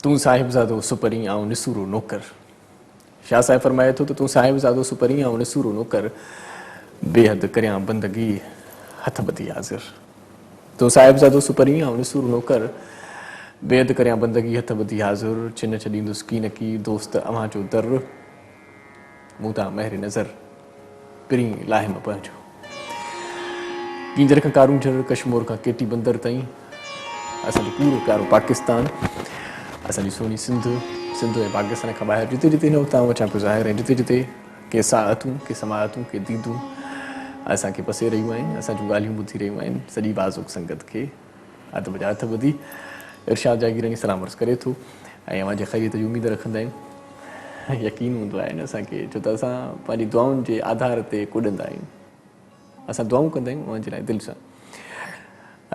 तू साहिबजादो सुपरी आऊं निसूरो नौकर। शाह साहिब फरमाए थो त तू साहिबजादो सुपरी आऊं निसूरो नौकर, बेहद करियां बंदगी हथ बधी हाज़िर। तू साहिबजादो सुपरी आऊं निसूरो नौकर, बेहद करियां बंदगी हथ बधी हाज़िर। छिन छॾींदुसि कीन की दोस्त अव्हां जो दर, मूं तां महर नज़र पिरी लाहिम पंहिंजो। कींजर खां कारूंझर, कश्मीर खां केटी बंदर ताईं असांजो पूरो प्यारो पाकिस्तान, असांजी सोनी सिंध, सिंध ऐं पाकिस्तान खां ॿाहिरि जिते जिते हिन वक़्तु आऊं अचां पियो ज़ाहिर, ऐं जिते जिते के साअतूं के समाअतूं के दीदूं असांखे पसे रहियूं आहिनि, असांजूं ॻाल्हियूं ॿुधी रहियूं आहिनि, सॼी बाज़ुक संगत खे अदब जा हथ ॿधी इरशाद जागीरनी सलाम अर्ज़ु करे थो ऐं अव्हांजे ख़ैरियत जी उमेद रखंदा आहियूं। यकीन हूंदो आहे न असांखे, छो त असां पंहिंजी दुआउनि जे आधार ते कुॾंदा आहियूं। असां दुआऊं कंदा आहियूं उन्हनि जे लाइ दिलि सां,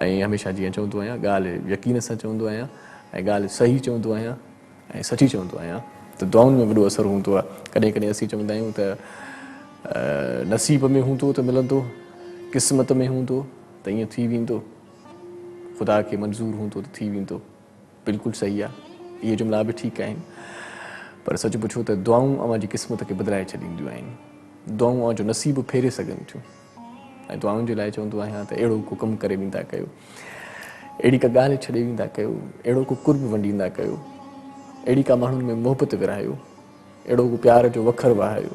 ऐं हमेशह जीअं चवंदो आहियां ॻाल्हि यकीन सां चवंदो आहियां ऐं ॻाल्हि सही चवंदो आहियां ऐं सची चवंदो आहियां त दुआउनि में वॾो असरु हूंदो आहे। कॾहिं कॾहिं असीं चवंदा आहियूं त नसीब में हूंदो त मिलंदो, क़िस्मत में हूंदो त ईअं थी वेंदो, ख़ुदा खे मंज़ूरु हूंदो त थी वेंदो। बिल्कुलु सही आहे, इहे जुमिला बि ठीकु आहिनि, पर सच पुछो त दुआऊं अव्हांजी क़िस्मत खे बदिलाए छॾींदियूं आहिनि। दुआऊं अव्हांजो नसीबु फेरे सघनि थियूं, ऐं दुआउनि जे लाइ चवंदो आहियां त अहिड़ो को कमु करे वेंदा कयो, अहिड़ी का ॻाल्हि छॾे वेंदा कयो, अहिड़ो को कुर्ब वंडींदा कयो, अहिड़ी का माण्हुनि में मोहबत विरहायो, अहिड़ो को प्यार जो वखरु वहायो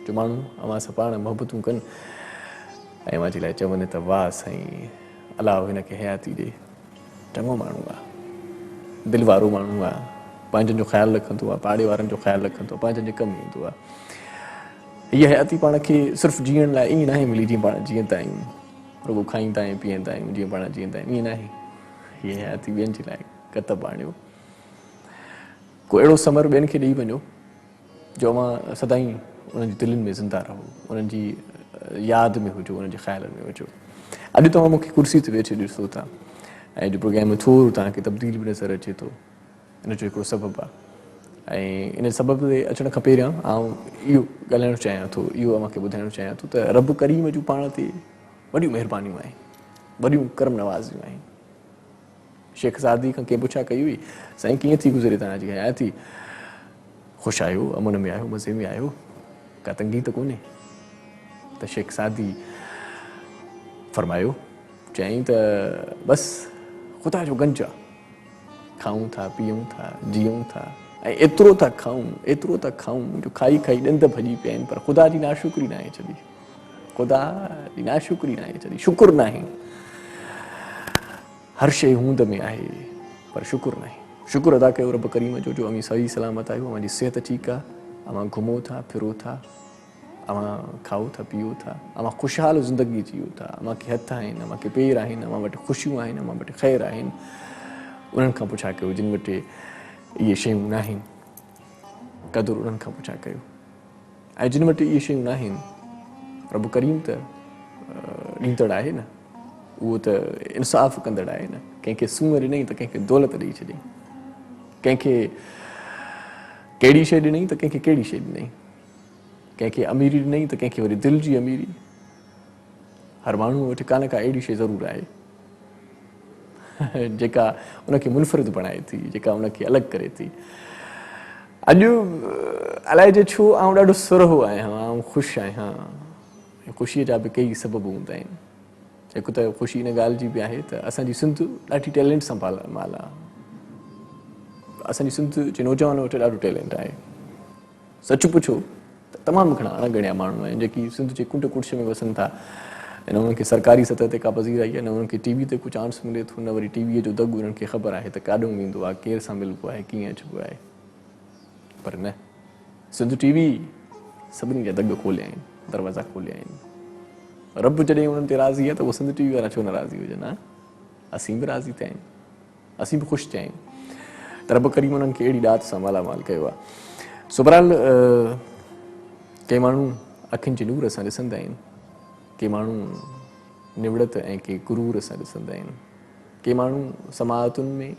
जो माण्हू अव्हां सां पाण मोहबतूं कनि ऐं अव्हांजे लाइ चवनि त वाह साईं, अलाह हिन खे हयाती ॾे। चङो माण्हू आहे, दिलि वारो माण्हू आहे, पंहिंजनि जो ख़्यालु रखंदो आहे, पाड़े वारनि जो ख़्यालु रखंदो आहे, पंहिंजनि जे कमु ईंदो आहे। हीअ हयाती पाण खे सिर्फ़ु जीअण लाइ ईअं नाहे मिली जीअं पाण जीअंदा आहियूं, रुॻो खाईंदा आहियूं पीअंदा आहियूं जीअं पाण जीअंदा आहियूं, ईअं नाहे। हीअ हयाती ॿियनि जे लाइ कतबु आणियो, को अहिड़ो समर ॿियनि खे ॾेई वञो जो अव्हां सदाईं उन्हनि जी दिलनि में ज़िंदा रहो, उन्हनि जी यादि में हुजो, उन्हनि जे ख़्यालनि में हुजो। अॼु तव्हां मूंखे कुर्सी ते वेठे ॾिसो था ऐं जो प्रोग्राम में थोरो तव्हांखे तब्दीली बि नज़र अचे थो, इन जो हिकिड़ो सबबु आहे। ऐं इन सबब ते अचण खां पहिरियां आउं इहो ॻाल्हाइणु चाहियां थो, इहो अव्हांखे ॿुधाइणु चाहियां थो त रब करीम जूं पाण ते वॾियूं महिरबानियूं आहिनि, वॾियूं करम नवाज़ियूं आहिनि। शेख सादी खां कंहिं पुछा कई हुई, साईं कीअं थी गुज़रे तव्हांजी हयाती? ख़ुशि आहियो, अमुन में आहियो, मज़े में आहियो, का तंगी त कोन्हे? त शेख सादी फरमायो, चयईं त बसि ख़ुदा जो गंज आहे, खाऊं था, पीऊं था, जीऊं था, ऐं एतिरो था खाऊं, एतिरो था खाऊं जो खाई खाई ॾंद भॼी पिया आहिनि, पर ख़ुदा जी नाशुक्री नाहे छॾी, ख़ुदा जी नाशुक्री नाहे छॾी, शुकुरु नाहे। हर शइ हूंद में आहे पर शुकुरु नाहे। शुकुरु अदा कयो रब करीम जो अव्हां सही सलामत आहियो, अव्हांजी सिहत ठीकु आहे, अव्हां घुमो था, फिरो था, अव्हां खाओ था, पीओ था, अव्हां ख़ुशहाल ज़िंदगी जियो था, अव्हांखे हथ आहिनि, अव्हांखे पेर आहिनि, अव्हां वटि ख़ुशियूं आहिनि, अव्हां वटि ख़ैरु आहिनि। उन्हनि खां पुछा कयो जिन वटि इहे शयूं न आहिनि, क़दुरु उन्हनि खां पुछा कयो। ऐं जिन वटि इहे शयूं न आहिनि, रब करीम त ॾींदड़ आहे न, उहो त इंसाफ़ कंदड़ आहे न। कंहिंखे सूंहं ॾिनई त कंहिंखे दौलत ॾेई छॾियईं, कंहिंखे कहिड़ी शइ ॾिनई त कंहिंखे कहिड़ी शइ ॾिनई, कंहिंखे अमीरी ॾिनई त कंहिंखे वरी दिलि जी अमीरी। हर माण्हू वटि का न का अहिड़ी शइ ज़रूरु आहे जेका उनखे मुनफ़रिद बणाए थी, जेका उनखे अलॻि करे थी। अॼु अलाए जे छो आउं ॾाढो सुरहो आहियां, आउं ख़ुशि आहियां। ख़ुशीअ जा बि कई सबब हूंदा आहिनि। हिकु त ख़ुशी इन ॻाल्हि जी बि आहे त असांजी सिंध ॾाढी टैलेंट सां माल आहे। असांजी सिंध जे नौजवान वटि ॾाढो टैलेंट आहे। सच पुछो त तमामु घणा अणगणिया माण्हू आहिनि जेकी सिंध जे कुंड कुड़िश में वसनि था, न उन्हनि खे सरकारी सतह ते का पज़ीराई आहे, न उन्हनि खे टीवी ते को चांस मिले थो, न वरी टीवीअ जो दॻु उन्हनि खे ख़बर आहे त काॾों वेंदो आहे, केर सां मिलबो आहे, कीअं अचिबो आहे। पर न, सिंध टीवी सभिनी जा दॻ खोलिया आहिनि, दरवाज़ा खोलिया आहिनि। रब जॾहिं उन्हनि ते राज़ी आहे त उहो सिंध टीवी वारा छो न राज़ी हुजनि? हा, असीं बि राज़ी थिया आहियूं, असीं बि ख़ुशि थिया आहियूं त रब करीम उन्हनि खे अहिड़ी ॾात सां मालामाल कयो आहे। सो बहरहाल के माण्हू अखियुनि जे नूर सां ॾिसंदा आहिनि, के माण्हू निवड़त ऐं के गुरूर सां ॾिसंदा आहिनि, के माण्हू समाअतुनि में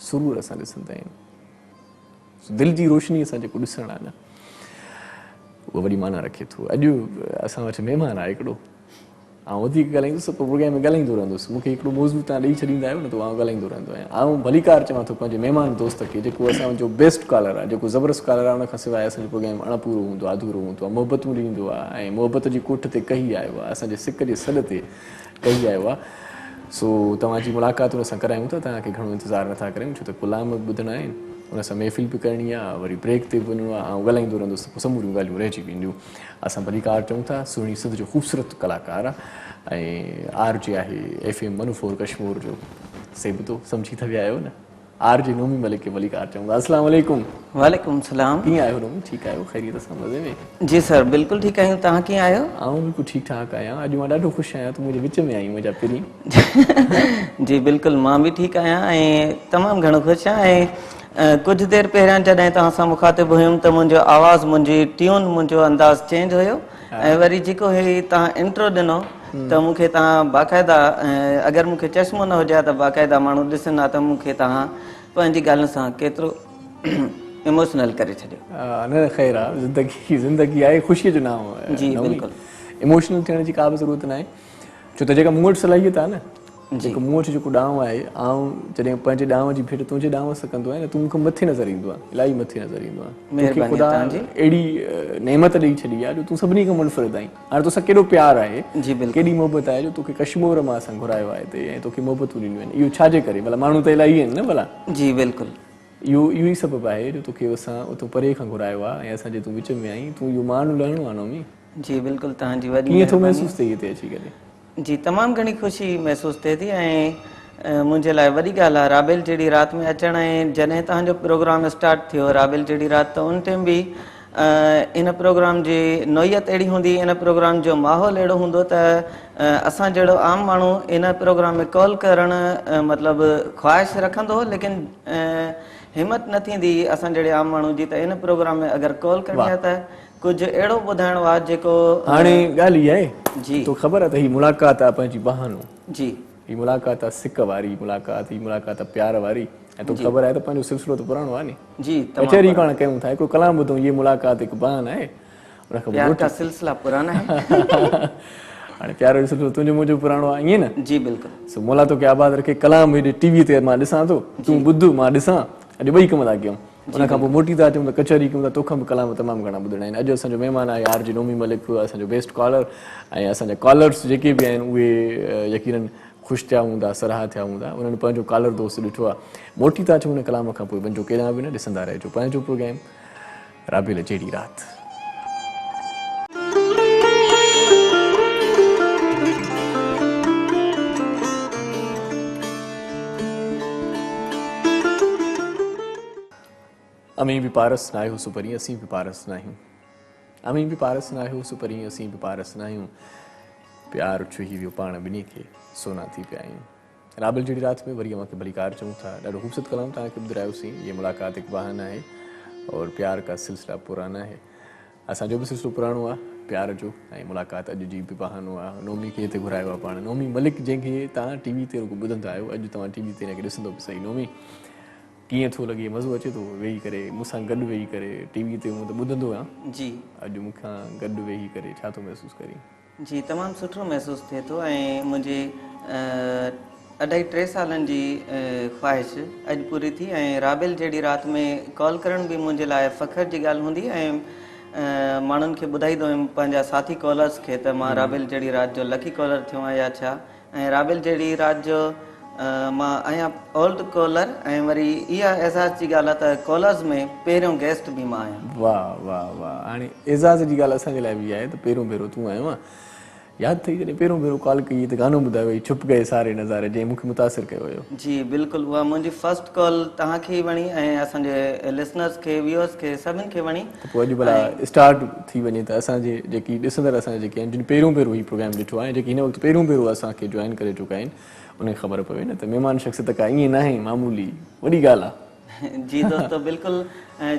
सुरूर सां ॾिसंदा आहिनि। दिलि जी रोशनीअ सां जेको ॾिसणु आहे न, उहो वॾी माना रखे थो। अॼु असां वटि महिमान आहे हिकिड़ो, ऐं वधीक ॻाल्हाईंदुसि पोइ प्रोग्राम में ॻाल्हाईंदो रहंदुसि। मूंखे हिकिड़ो मौज़ू तव्हां ॾेई छॾींदा आहियो न, त आउं ॻाल्हाईंदो रहंदो आहियां। आउं भलीकार चवां थो पंहिंजे महिमान दोस्त खे, जेको असांजो बेस्ट कॉलर आहे, जेको ज़बरदस्त कॉलर आहे, उनखां सवाइ असांजो प्रोग्राम अणपूरो हूंदो आहे, अधूरो हूंदो आहे, मोहबतूं ॾींदो आहे ऐं मोहबत जी कोठ ते कही आयो आहे, असांजे सिक जे सॾ ते कही आयो आहे। सो तव्हांजी मुलाक़ात हुन सां करायूं था, तव्हांखे घणो इंतज़ारु नथा करियूं, छो त गुलाम ॿुधणा आहिनि, हुन सां महफ़िल बि करणी आहे, वरी ब्रेक ते बि वञिणो आहे, ऐं ॻाल्हाईंदो रहंदुसि, पोइ समूरियूं ॻाल्हियूं रहिजी वेंदियूं। असां भलीकार चऊं था, सुहिणी सिंध जो ख़ूबसूरत कलाकार आहे ऐं आर जे आहे FM मनूफोर कश्मीर जो, से बि तो सम्झी था विया आहियो न, आर जे नोमी मलिक खे भलीकार चऊं था। अस्सलाम वालेकुम। वालेकुम सलाम। कीअं आहियो नोमी? ठीकु आहियो? ख़ैरियत सां, मज़े में? जी सर, बिल्कुलु ठीकु आहियूं। तव्हां कीअं आहियो? आउं बिल्कुलु ठीकु ठाकु आहियां। अॼु मां ॾाढो ख़ुशि आहियां, तूं मुंहिंजे विच में आई मुंहिंजा पहिरीं। जी बिल्कुलु, मां बि ठीकु आहियां ऐं तमामु घणो ख़ुशि आहियां। ऐं कुझु देरि पहिरियां जॾहिं तव्हां सां मुखातिबु हुयुमि त मुंहिंजो आवाज़ु, मुंहिंजी ट्यून, मुंहिंजो अंदाज़ चेंज हुयो ऐं वरी जेको ही तव्हां इंट्रो ॾिनो त मूंखे तव्हां बाक़ाइदा, अगरि मूंखे चश्मो न हुजे त बाक़ाइदा माण्हू ॾिसंदा त मूंखे तव्हां पंहिंजी ॻाल्हि सां केतिरो इमोशनल करे छॾियो। न ख़ैर आहे, ज़िंदगी आहे, ख़ुशीअ जो नाम आहे। जी बिल्कुलु, इमोशनल थियण जी का बि ज़रूरत न आहे, छो त जेका मूं वटि सलाहियत आहे न, जी जेको मूं वटि जेको ॾांहुं आहे, आउं जॾहिं पंहिंजे ॾांहुं जी भेट तुंहिंजे ॾांहुं सां कंदो आहियां न, तूं मूंखे मथे नज़र ईंदो आहे, इलाही मथे नज़र ईंदो आहे। तोखे ख़ुदा अहिड़ी नेमत ॾेई छॾी आहे जो तूं सभिनी खां मुनफ़रिद आहीं। हाणे तोसां केॾो प्यारु आहे, केॾी मोहबत आहे जो तोखे कश्मीर मां असां घुरायो आहे हिते ऐं तोखे मोहबतूं ॾिनियूं आहिनि। इहो छाजे करे? भला माण्हू त इलाही आहिनि न भला। जी बिल्कुलु, इहो ई सबबु आहे जो तोखे असां उतो परे खां घुरायो आहे ऐं असांजे तूं विच में आहीं। तूं इहो मान लहिणो आहे नोमी। जी बिल्कुलु, तव्हांजी वॾी कीअं थो महसूसु थिए हिते अची करे? जी तमामु घणी ख़ुशी महसूसु थिए थी ऐं मुंहिंजे लाइ वॾी ॻाल्हि आहे राबिल जहिड़ी राति में अचणु। ऐं जॾहिं तव्हांजो प्रोग्राम स्टार्ट थियो राबिल जहिड़ी राति, त उन टाइम बि इन प्रोग्राम जी नोयत अहिड़ी हूंदी, इन प्रोग्राम जो माहौल अहिड़ो हूंदो त असां जहिड़ो आम माण्हू इन प्रोग्राम में कॉल करणु मतिलबु ख़्वाहिश रखंदो हो, लेकिन हिमत न थींदी असां जहिड़े आम माण्हू जी त इन प्रोग्राम में अगरि कॉल करणी आहे त कुझु अहिड़ो ॿुधाइणो आहे जेको। हाणे ॻाल्हि इहा आहे, जी तो ख़बर आहे त हीअ मुलाक़ात आहे पंहिंजी बहानो। जी, हीअ मुलाक़ात आहे सिक वारी मुलाक़ात, हीअ मुलाक़ात आहे प्यार वारी। ऐं तोखे ख़बर आहे त पंहिंजो सिलसिलो त पुराणो आहे नी। जी कचहरी पाण कयूं था, हिकिड़ो कलाम ॿुधूं, ये मुलाक़ात हिकु बहाना आहे, प्यार का सिलसिला पुराना है। हाणे प्यार जो सिलसिलो तुंहिंजो मुंहिंजो पुराणो आहे, ईअं न? जी बिल्कुलु। सो मौला तोखे आबाद रखे। कलाम हेॾे टीवी ते मां ॾिसां थो, तूं ॿुध मां ॾिसां, अॼु ॿई कम था कयूं। उनखां पोइ मोटी था अचूं त कचहरी कयूं था, तोखां बि कलाम तमामु घणा ॿुधणा आहिनि। अॼु असांजो महिमान आहे आर जे नोमी मलिक, असांजो बेस्ट कॉलर, ऐं असांजा कॉलर्स जेके बि आहिनि उहे यकीनन ख़ुशि थिया हूंदा, सराहा थिया हूंदा। उन्हनि पंहिंजो कॉलर दोस्त ॾिठो आहे। मोटी था अचूं हुन कलाम खां पोइ, वञो केॾांहुं बि न, ॾिसंदा रहिजो पंहिंजो प्रोग्राम राबिल जहिड़ी राति। अमीं बि पारस न आहियो सुपरी, असीं बि पारस न आहियूं। अमीं बि पारस न आहियो सुपरी, असीं बि पारस न आहियूं। प्यार छुही वियो पाण ॿिन्ही खे, सोना थी पिया आहियूं। राबिल जहिड़ी राति में वरी मूंखे भलीकार चऊं था। ॾाढो ख़ूबसूरत कलाम तव्हांखे ॿुधायोसीं। ये मुलाक़ात हिकु बहाना आहे और प्यार का सिलसिला पुराना है। असांजो बि सिलसिलो पुराणो आहे प्यार जो, ऐं मुलाक़ात अॼु जी बि बहानो आहे। नोमी खे हिते घुरायो आहे पाण, नोमी मलिक, जंहिंखे तव्हां टीवी ते रुॻो ॿुधंदा आहियो, अॼु तव्हां टीवी ते हिनखे ॾिसंदो बि सही। नोमी कीअं थो लॻे? मज़ो अचे थो वेही करे मूंसां गॾु वेही करे? टीवी ते हूअं त ॿुधंदो आहियां जी, अॼु मूंखां गॾु वेही करे छा थो महसूसु करीं? जी तमामु सुठो महसूसु थिए थो ऐं मुंहिंजी 2.5-3 सालनि जी ख़्वाहिश अॼु पूरी थी ऐं राबिल जहिड़ी राति में कॉल करण बि मुंहिंजे लाइ फ़ख्र जी ॻाल्हि हूंदी। ऐं माण्हुनि खे ॿुधाईंदो हुयुमि पंहिंजा साथी कॉलर्स खे त मां राबिल जहिड़ी राति जो लकी कॉलर थियो आहियां या छा। ऐं राबिल जहिड़ी राति जो मां आहियां ओल्ड कॉलर, ऐं वरी इहा एज़ाज़ जी ॻाल्हि आहे त कॉलर्स में पहिरियों गेस्ट बि मां आहियां। वाह वाह वाह। हाणे एज़ाज़ जी ॻाल्हि असांजे लाइ बि आहे त पहिरियों भेरो तूं आयो आहे। यादि अथई जॾहिं पहिरियों भेरो कॉल कई त गानो ॿुधायो हुई, छुप गए सारे नज़ारे, जंहिं मूंखे मुतासिर कयो हुयो। जी बिल्कुलु, उहा मुंहिंजी फस्ट कॉल तव्हांखे ई वणी ऐं असांजे लिसनर्स खे, व्यूअर्स खे, सभिनि खे वणी। त पोइ अॼु भला स्टार्ट थी वञे त असांजे जेकी ॾिसंदड़ असांजा जेके आहिनि, जिन पहिरियों भेरो ही प्रोग्राम ॾिठो आहे, जेके हिन वक़्तु पहिरियों भेरो असांखे जॉइन करे चुका आहिनि, उनखे ख़बर पवे न त महिमान शख़्सियत का ईअं न आहे, मामूली वॾी ॻाल्हि आहे। जी दोस्तो बिल्कुलु।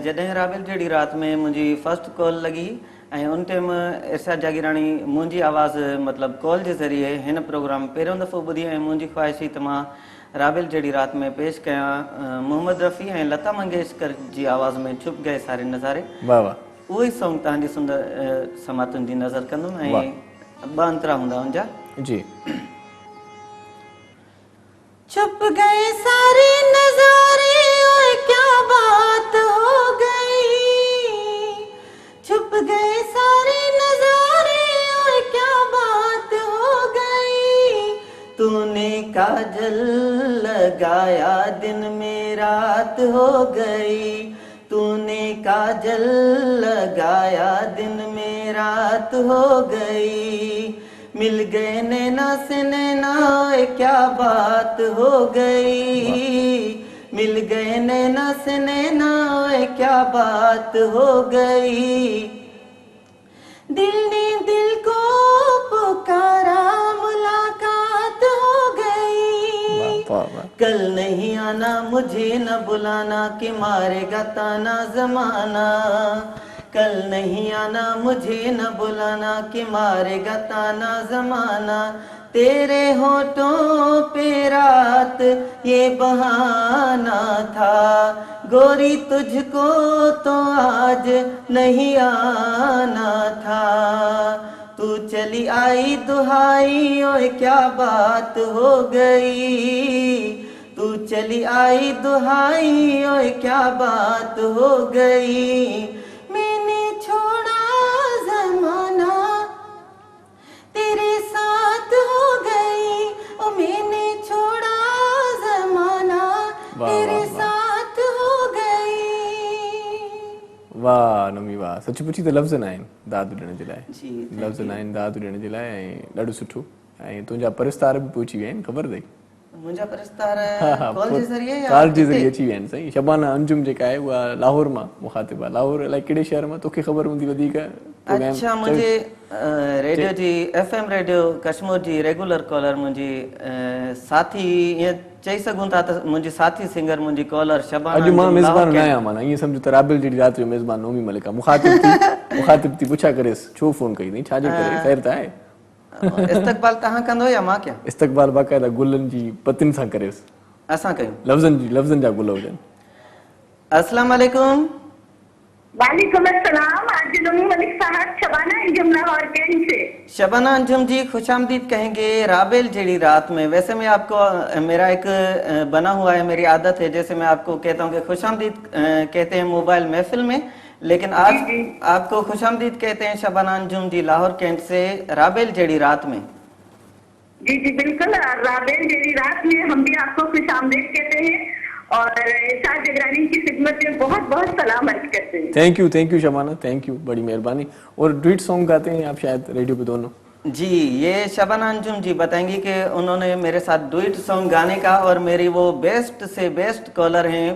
जॾहिं राबिल जहिड़ी राति में मुंहिंजी फस्ट कॉल लॻी ऐं उन टाइम इरशाद जागीराणी मुंहिंजी आवाज़ मतिलबु कॉल जे ज़रिए हिन प्रोग्राम पहिरियों दफ़ो ॿुधी ऐं मुंहिंजी ख़्वाहिश हुई त मां राबिल जहिड़ी राति में पेश कयां मोहम्मद रफ़ी ऐं लता मंगेशकर जी आवाज़ में छुप गए सारे नज़ारे। वाह वाह। उहो ई सॉन्ग तव्हांजी सुंदर समातुनि जी नज़र कंदुमि ऐं ॿ अंतरा हूंदा हुनजा। जी। छुप गए सारे नजारे, ओए क्या बात हो गई। छुप गए सारे नजारे, ओए क्या बात हो गई। तूने काजल लगाया दिन में रात हो गई। तूने काजल लगाया दिन में रात हो गई। मिल गए नैना से नैना, ओए क्या बात हो गई। मिल गए नैना से नैना, ओए क्या बात हो गई। दिल ने दिल को पुकारा, मुलाकात हो गई। कल नहीं आना मुझे न बुलाना, कि मारेगा ताना जमाना। कल नहीं आना मुझे न बुलाना, कि मारेगा ताना जमाना। तेरे होठों पे रात ये बहाना था, गोरी तुझको तो आज नहीं आना था। तू चली आई दुहाई, ओए क्या बात हो गई। तू चली आई दुहाई, ओए क्या बात हो गई। मैंने छोड़ा जमाना, तेरे साथ हो गई। ओ मैंने छोड़ा जमाना, तेरे साथ हो गई। वाह नमी वाह, सच पुछी त लफ़्ज़ न आहिनि दाद ॾियण जे लाइ। जी, लफ़्ज़ न आहिनि दाद ॾियण जे लाइ, ऐं ॾाढो सुठो। ऐं तुंहिंजा परिस्तार बि पहुची विया आहिनि, ख़बर अथई? मुंहिंजा परिस्तार कॉल जे ज़रिए या कॉल जे ज़रिए अची विया आहिनि साईं। शबाना अंजुम जेका आहे उहा लाहौर मां मुखातिब आहे। लाहौर अलाए कहिड़े शहर मां, तोखे ख़बर हूंदी वधीक। अच्छा, मुंहिंजे रेडियो जी FM रेडियो कश्मीर जी रेगुलर कॉलर, मुंहिंजी साथी, ईअं चई सघूं था त मुंहिंजी साथी सिंगर, मुंहिंजी कॉलर शबाना। अॼु मां मेज़बान न आहियां, माना ईअं सम्झ त राबिल जहिड़ी राति जो मेज़बान नोमी मलिक आहे। मुखातिब थी पुछा करेसि छो फ़ोन कई अथई, छाजे करे, ख़ैर त आहे? इस्तक़बाल तव्हां कंदो या मां कयां? इस्तक़बाल बाक़ाइदा गुलनि जी पतियुनि सां करेसि। असां कयूं? लफ़्ज़नि जा गुल हुजनि। अस्सलाम वालेकुम। वालेकुम अस्सलाम। आज नोमी मलिक साहब, शबाना अंजुम लाहौर कैंट से। शबाना अंजुम जी, खुशामदीद कहेंगे राबेल जड़ी रात में। वैसे मैं आपको, मेरा एक बना हुआ है, मेरी आदत है, जैसे मैं आपको कहता हूँ कि खुशामदीद कहते हैं मोबाइल महफिल में, लेकिन आज आपको खुशामदीद कहते हैं शबाना अंजुम जी लाहौर कैंट से राबेल जड़ी रात में। जी जी बिल्कुल, राबेल जड़ी रात में हम भी आपको खुशामदीद कहते हैं और इरशाद जगरानी की खिदमत में बहुत बहुत सलाम अर्ज करते हैं। Thank you Shabana, thank you, बड़ी मेहरबानी। और डुएट सॉन्ग गाते हैं आप शायद रेडियो पे दोनों? जी, ये शबाना अंजुम जी बताएंगी कि उन्होंने मेरे साथ डुएट सॉन्ग गाने का, और मेरी वो बेस्ट से बेस्ट कॉलर हैं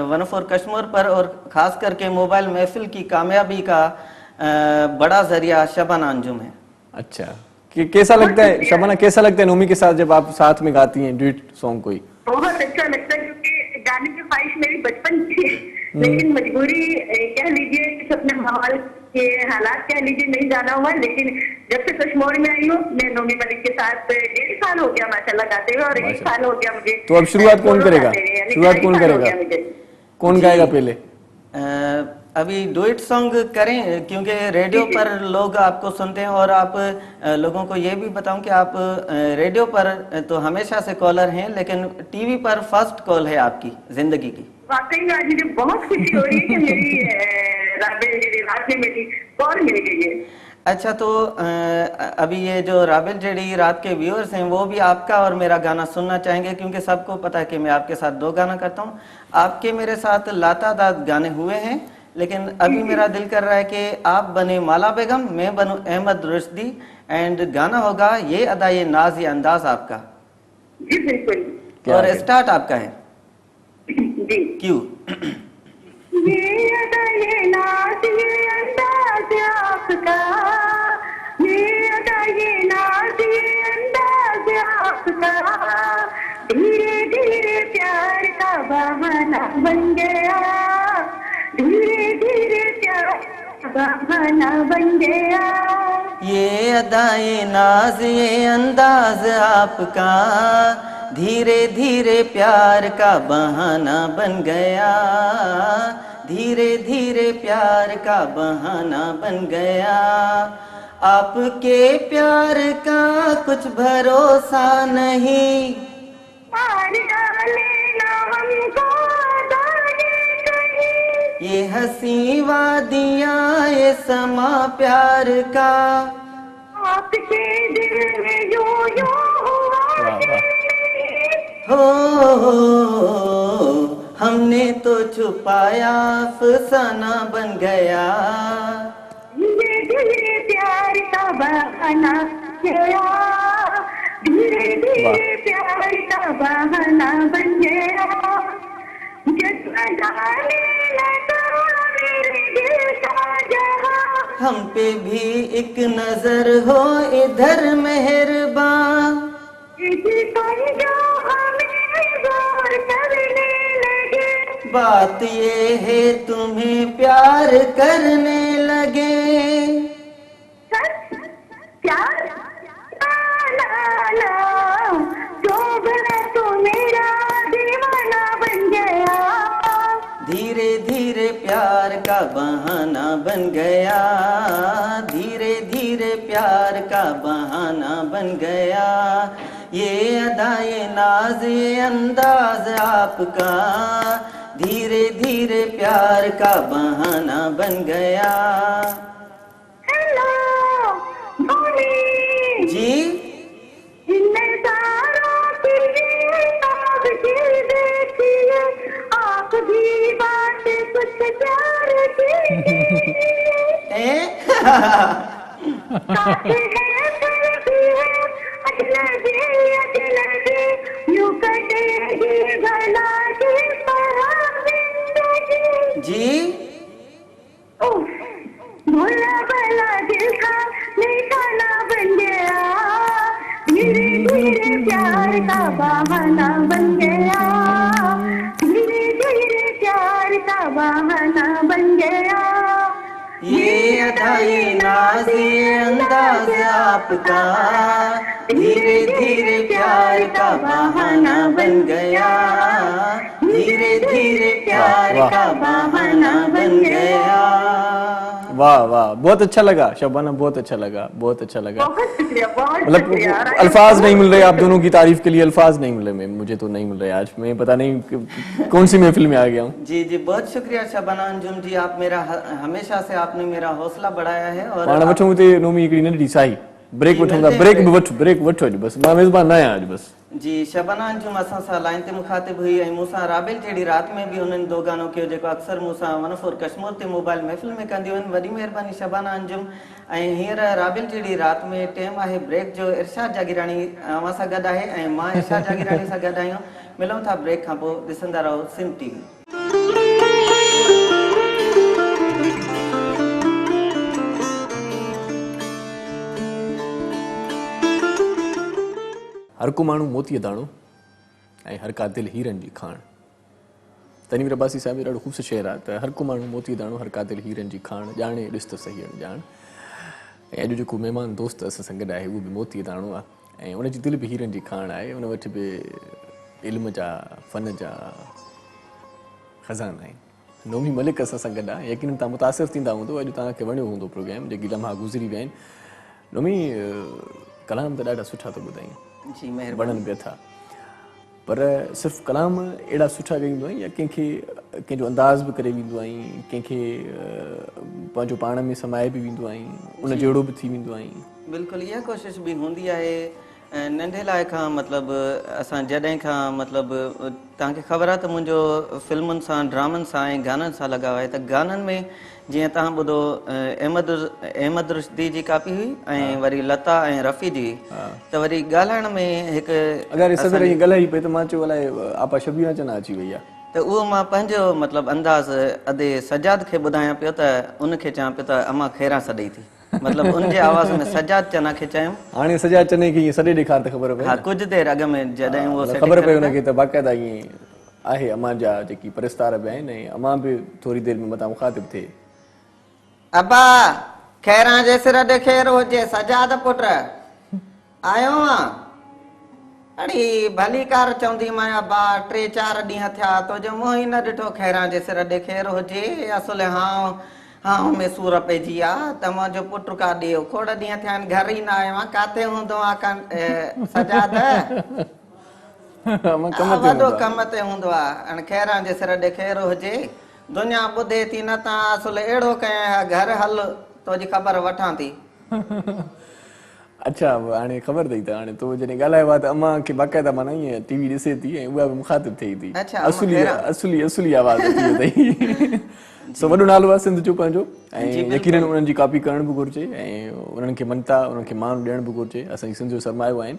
104 कश्मीर पर, और ख़ास करके मोबाइल महफिल की कामयाबी का बड़ा ज़रिया शबाना अंजुम है। अच्छा, कैसा लगता है शबाना, कैसा लगता है नोमी के साथ जब आप साथ में गाती हैं डुएट सॉन्ग कोई? बहुत अच्छा लगता है, क्योंकि गाने की ख्वाहिश मेरी बचपन थी, लेकिन मजबूरी कह लीजिए, कि अपने माहौल के हालात कह लीजिए, नहीं जाना हुआ। लेकिन जब से कश्मीर में आई हूँ, मैं नोमी मलिक के साथ 1.5 साल हो गया माशाल्लाह गाते हुए, और 1 साल हो गया मुझे। तो अब शुरुआत कौन करेगा? कौन गाएगा पहले? अभी डुएट सॉन्ग करें, क्योंकि रेडियो पर लोग आपको सुनते हैं, और आप लोगों को ये भी बताऊं कि आप रेडियो पर तो हमेशा से कॉलर हैं, लेकिन टीवी पर फर्स्ट कॉल है आपकी जिंदगी की। वाकई आज मुझे बहुत खुशी हो रही है कि मेरी राबेल जड़ी रात में मेरी कॉल मिल गई है। अच्छा, तो अभी ये जो राबेल जड़ी रात के व्यूअर्स हैं, वो भी आपका और मेरा गाना सुनना चाहेंगे, क्योंकि सबको पता है कि मैं आपके साथ 2 गाना करता हूँ। आपके मेरे साथ लातादाद गाने हुए हैं, लेकिन अभी मेरा दिल कर रहा है कि आप बने माला बेगम, मैं बनूं अहमद रुश्दी, एंड गाना होगा ये अदा ये नाज ये अंदाज आपका। जी बिल्कुल। और स्टार्ट आपका है। जी। क्यों? ये अदा ये नाज ये अंदाज आपका, ये अदा ये नाज ये अंदाज आपका, धीरे धीरे प्यार का बहाना बन गया, धीरे धीरे प्यार का बहाना बन गया। ये अदा ये नाज ये अंदाज आपका, धीरे धीरे प्यार का बहाना बन गया, धीरे धीरे प्यार का बहाना बन गया। आपके प्यार का कुछ भरोसा नहीं, मार डालेना हमको दाने कहीं। ये हंसी वादियाँ ये समा प्यार का, आपके दिल में यूं यूं हुआ वाह वाह हो हमने तो छुपाया अफसाना बन गया। धीरे धीरे प्यार का बहाना गया, धीरे धीरे प्यार का बहाना बन गया। जज्बा डालने लगा मेरे दिल का जहां, हम पे भी एक नजर हो इधर मेहरबान, तुम जो हमें गौर करने लगे। बात ये है तुम्हें प्यार करने लगे। सच प्यार ला ला जो बना तो मेरा दीवाना बन गया। धीरे धीरे प्यार का बहाना बन गया, धीरे धीरे प्यार का बहाना बन गया। ये अदाए नाज ये अंदाज आपका, धीरे धीरे प्यार का बहाना बन गया। हेलो भूमि जी इन नज़ारों की आग की देखिए, आप भी बात कुछ प्यार की। काहे है फिर भी है अजनबी अजनबी, यूं कटेगी भला की तरह जिंदगी। जी उफ, भोला भला दिल का निशाना बन गया, धीरे धीरे प्यार का बहाना बन गया, धीरे धीरे प्यार का बहाना बन गया। ये अदाए नाज ये अंदाज आपका, धीरे धीरे प्यार का बहाना बन गया, धीरे धीरे प्यार का बहाना बन गया। वाह वाह, बहुत अच्छा लगा शबाना, बहुत अच्छा लगा, बहुत अच्छा लगा। बहुत शुक्रिया, बहुत मतलब शुक्रिया। अल्फाज नहीं मिल रहे आप दोनों की तारीफ के लिए, अल्फाज नहीं मिल रहे, मुझे तो नहीं मिल रहे आज। मैं पता नहीं कौन सी महफिल में आ गया हूँ। जी जी बहुत शुक्रिया शबाना अंजुम जी, आप मेरा हमेशा से आपने मेरा हौसला बढ़ाया है। और पाण वठूं हुते नोमी हिकिड़ी नंढी साई ब्रेक जी, वठूंगा, मिलते ब्रेक हैं, बि वठो, ब्रेक वठो अॼु बस, मां मेज़बान न आहियां अॼु बस। जी शबाना अंजुम असां सां लाइन ते मुखातिब हुई ऐं मूंसां राबिल जहिड़ी राति में बि उन्हनि दो गानो कयो जेको अक्सर मूंसां वनफोर कश्मीर ते मोबाइल महफ़िल में कंदियूं आहिनि। वॾी महिरबानी शबाना अंजुम। ऐं हींअर राबिल जहिड़ी राति में टाइम आहे ब्रेक जो। इरशाद जागीरानी अवां सां गॾु आहे ऐं मां इरशाद जागीरानी सां गॾु आहियूं। मिलूं था ब्रेक खां पोइ, ॾिसंदा रहो सिंध टीवी। हर को माण्हू मोतीअ दाणो ऐं हर का दिलि हीरनि जी खाण। तनवीर अब्बासी साहिब जो ॾाढो ख़ूबसूरत शेर आहे त हर को माण्हू मोतीअ दाणो हर का दिलि हीरनि जी खाण, ॼाणे ॾिस त सही ॼाण। ऐं अॼु जेको महिमान दोस्त असां सां गॾु आहे उहो बि मोतीअ दाणो आहे ऐं उनजी दिलि बि हीरनि जी खाण आहे। उन वटि बि इल्म जा फ़न जा ख़ज़ाना आहिनि। नोमी मलिक असां सां गॾु आहे। यकीनन तव्हां मुतासिर थींदा हूंदो, अॼु तव्हांखे वणियो हूंदो प्रोग्राम, जेकी लम्हा गुज़री विया आहिनि। नोमी कलाम त ॾाढा सुठा थो ॿुधाईं, जी महिरबानी। वणनि पिया था, पर सिर्फ़ु कलाम अहिड़ा सुठा ॻाईंदो आहीं या कंहिंजो अंदाज़ बि करे वेंदो आहीं, कंहिंखे पंहिंजो पाण में समाए बि वेंदो आहीं, उन जहिड़ो बि थी वेंदो आहीं? बिल्कुलु इहा कोशिशि बि हूंदी आहे। नंढे लाइ खां मतिलबु असां जॾहिं खां मतिलबु तव्हांखे ख़बर आहे त मुंहिंजो फिल्मुनि सां ड्रामनि सां ऐं गाननि सां लॻाव आहे। त गाननि में जीअं तव्हां ॿुधो अहमद रुश्दी जी कापी हुई ऐं वरी लता ऐं रफ़ी जी, त वरी ॻाल्हाइण में हिकु अगरि सदर ईअं ॻाल्हाई पई त मां चयो अलाए आपा शबीना चना अची वई आहे। त उहो मां पंहिंजो मतिलबु अंदाज़ अदे सजाद खे ॿुधायां पियो त उनखे चवां पियो त अमा खैरा सॾई थी, मतिलबु उनजे आवाज़ में सजाद चना खे चयुमि। हाणे सजा चने खे ईअं सॾे ॾेखार त ख़बर पए। हा, कुझु देरि अॻु में जॾहिं उहो ख़बर पए हुनखे त बाक़ाइदा ईअं आहे। अमा जा जेकी परिस्तार बि आहिनि ऐं अमा बि थोरी देरि में मथां मुखातिब थिए। अबा खैरा जे सिर ॾे खैर हुजे, सजाद पुट आयो आं। अड़ी भली कार चवंदी मां अबा 3-4 ॾींहं थिया तुंहिंजो मुंहुं ई न ॾिठो, खैरा जे सिर ॾे खैर हुजे। असुल हां हाँ में सूर पइजी आ त मुंहिंजो पुटु काॾे खोड़ ॾींहं थिया आहिनि घर ई न आयो आहे काथे हूंदो आहे सजाद अमा कम ते वॾो कम ते हूंदो आहे हाणे खैरां जे सिर ॾे खैर हुजे दुनिया ॿुधे थी न त असुल अहिड़ो कयां घर हल तुंहिंजी ख़बर वठां थी। अच्छा हाणे ख़बर अथई त हाणे तूं जॾहिं ॻाल्हायो आहे त अमा खे बाक़ाइदा माना ईअं टीवी ॾिसे थी ऐं उहा बि मुखातिब थिए थी। अच्छा, असुली आवाज़ अची अथई। सो वॾो नालो आहे सिंध जो पंहिंजो ऐं यकीनन उन्हनि जी कॉपी करण बि घुरिजे ऐं उन्हनि खे ममता उन्हनि खे मान ॾियण बि घुरिजे। असांजी सिंध जो सरमायो आहिनि।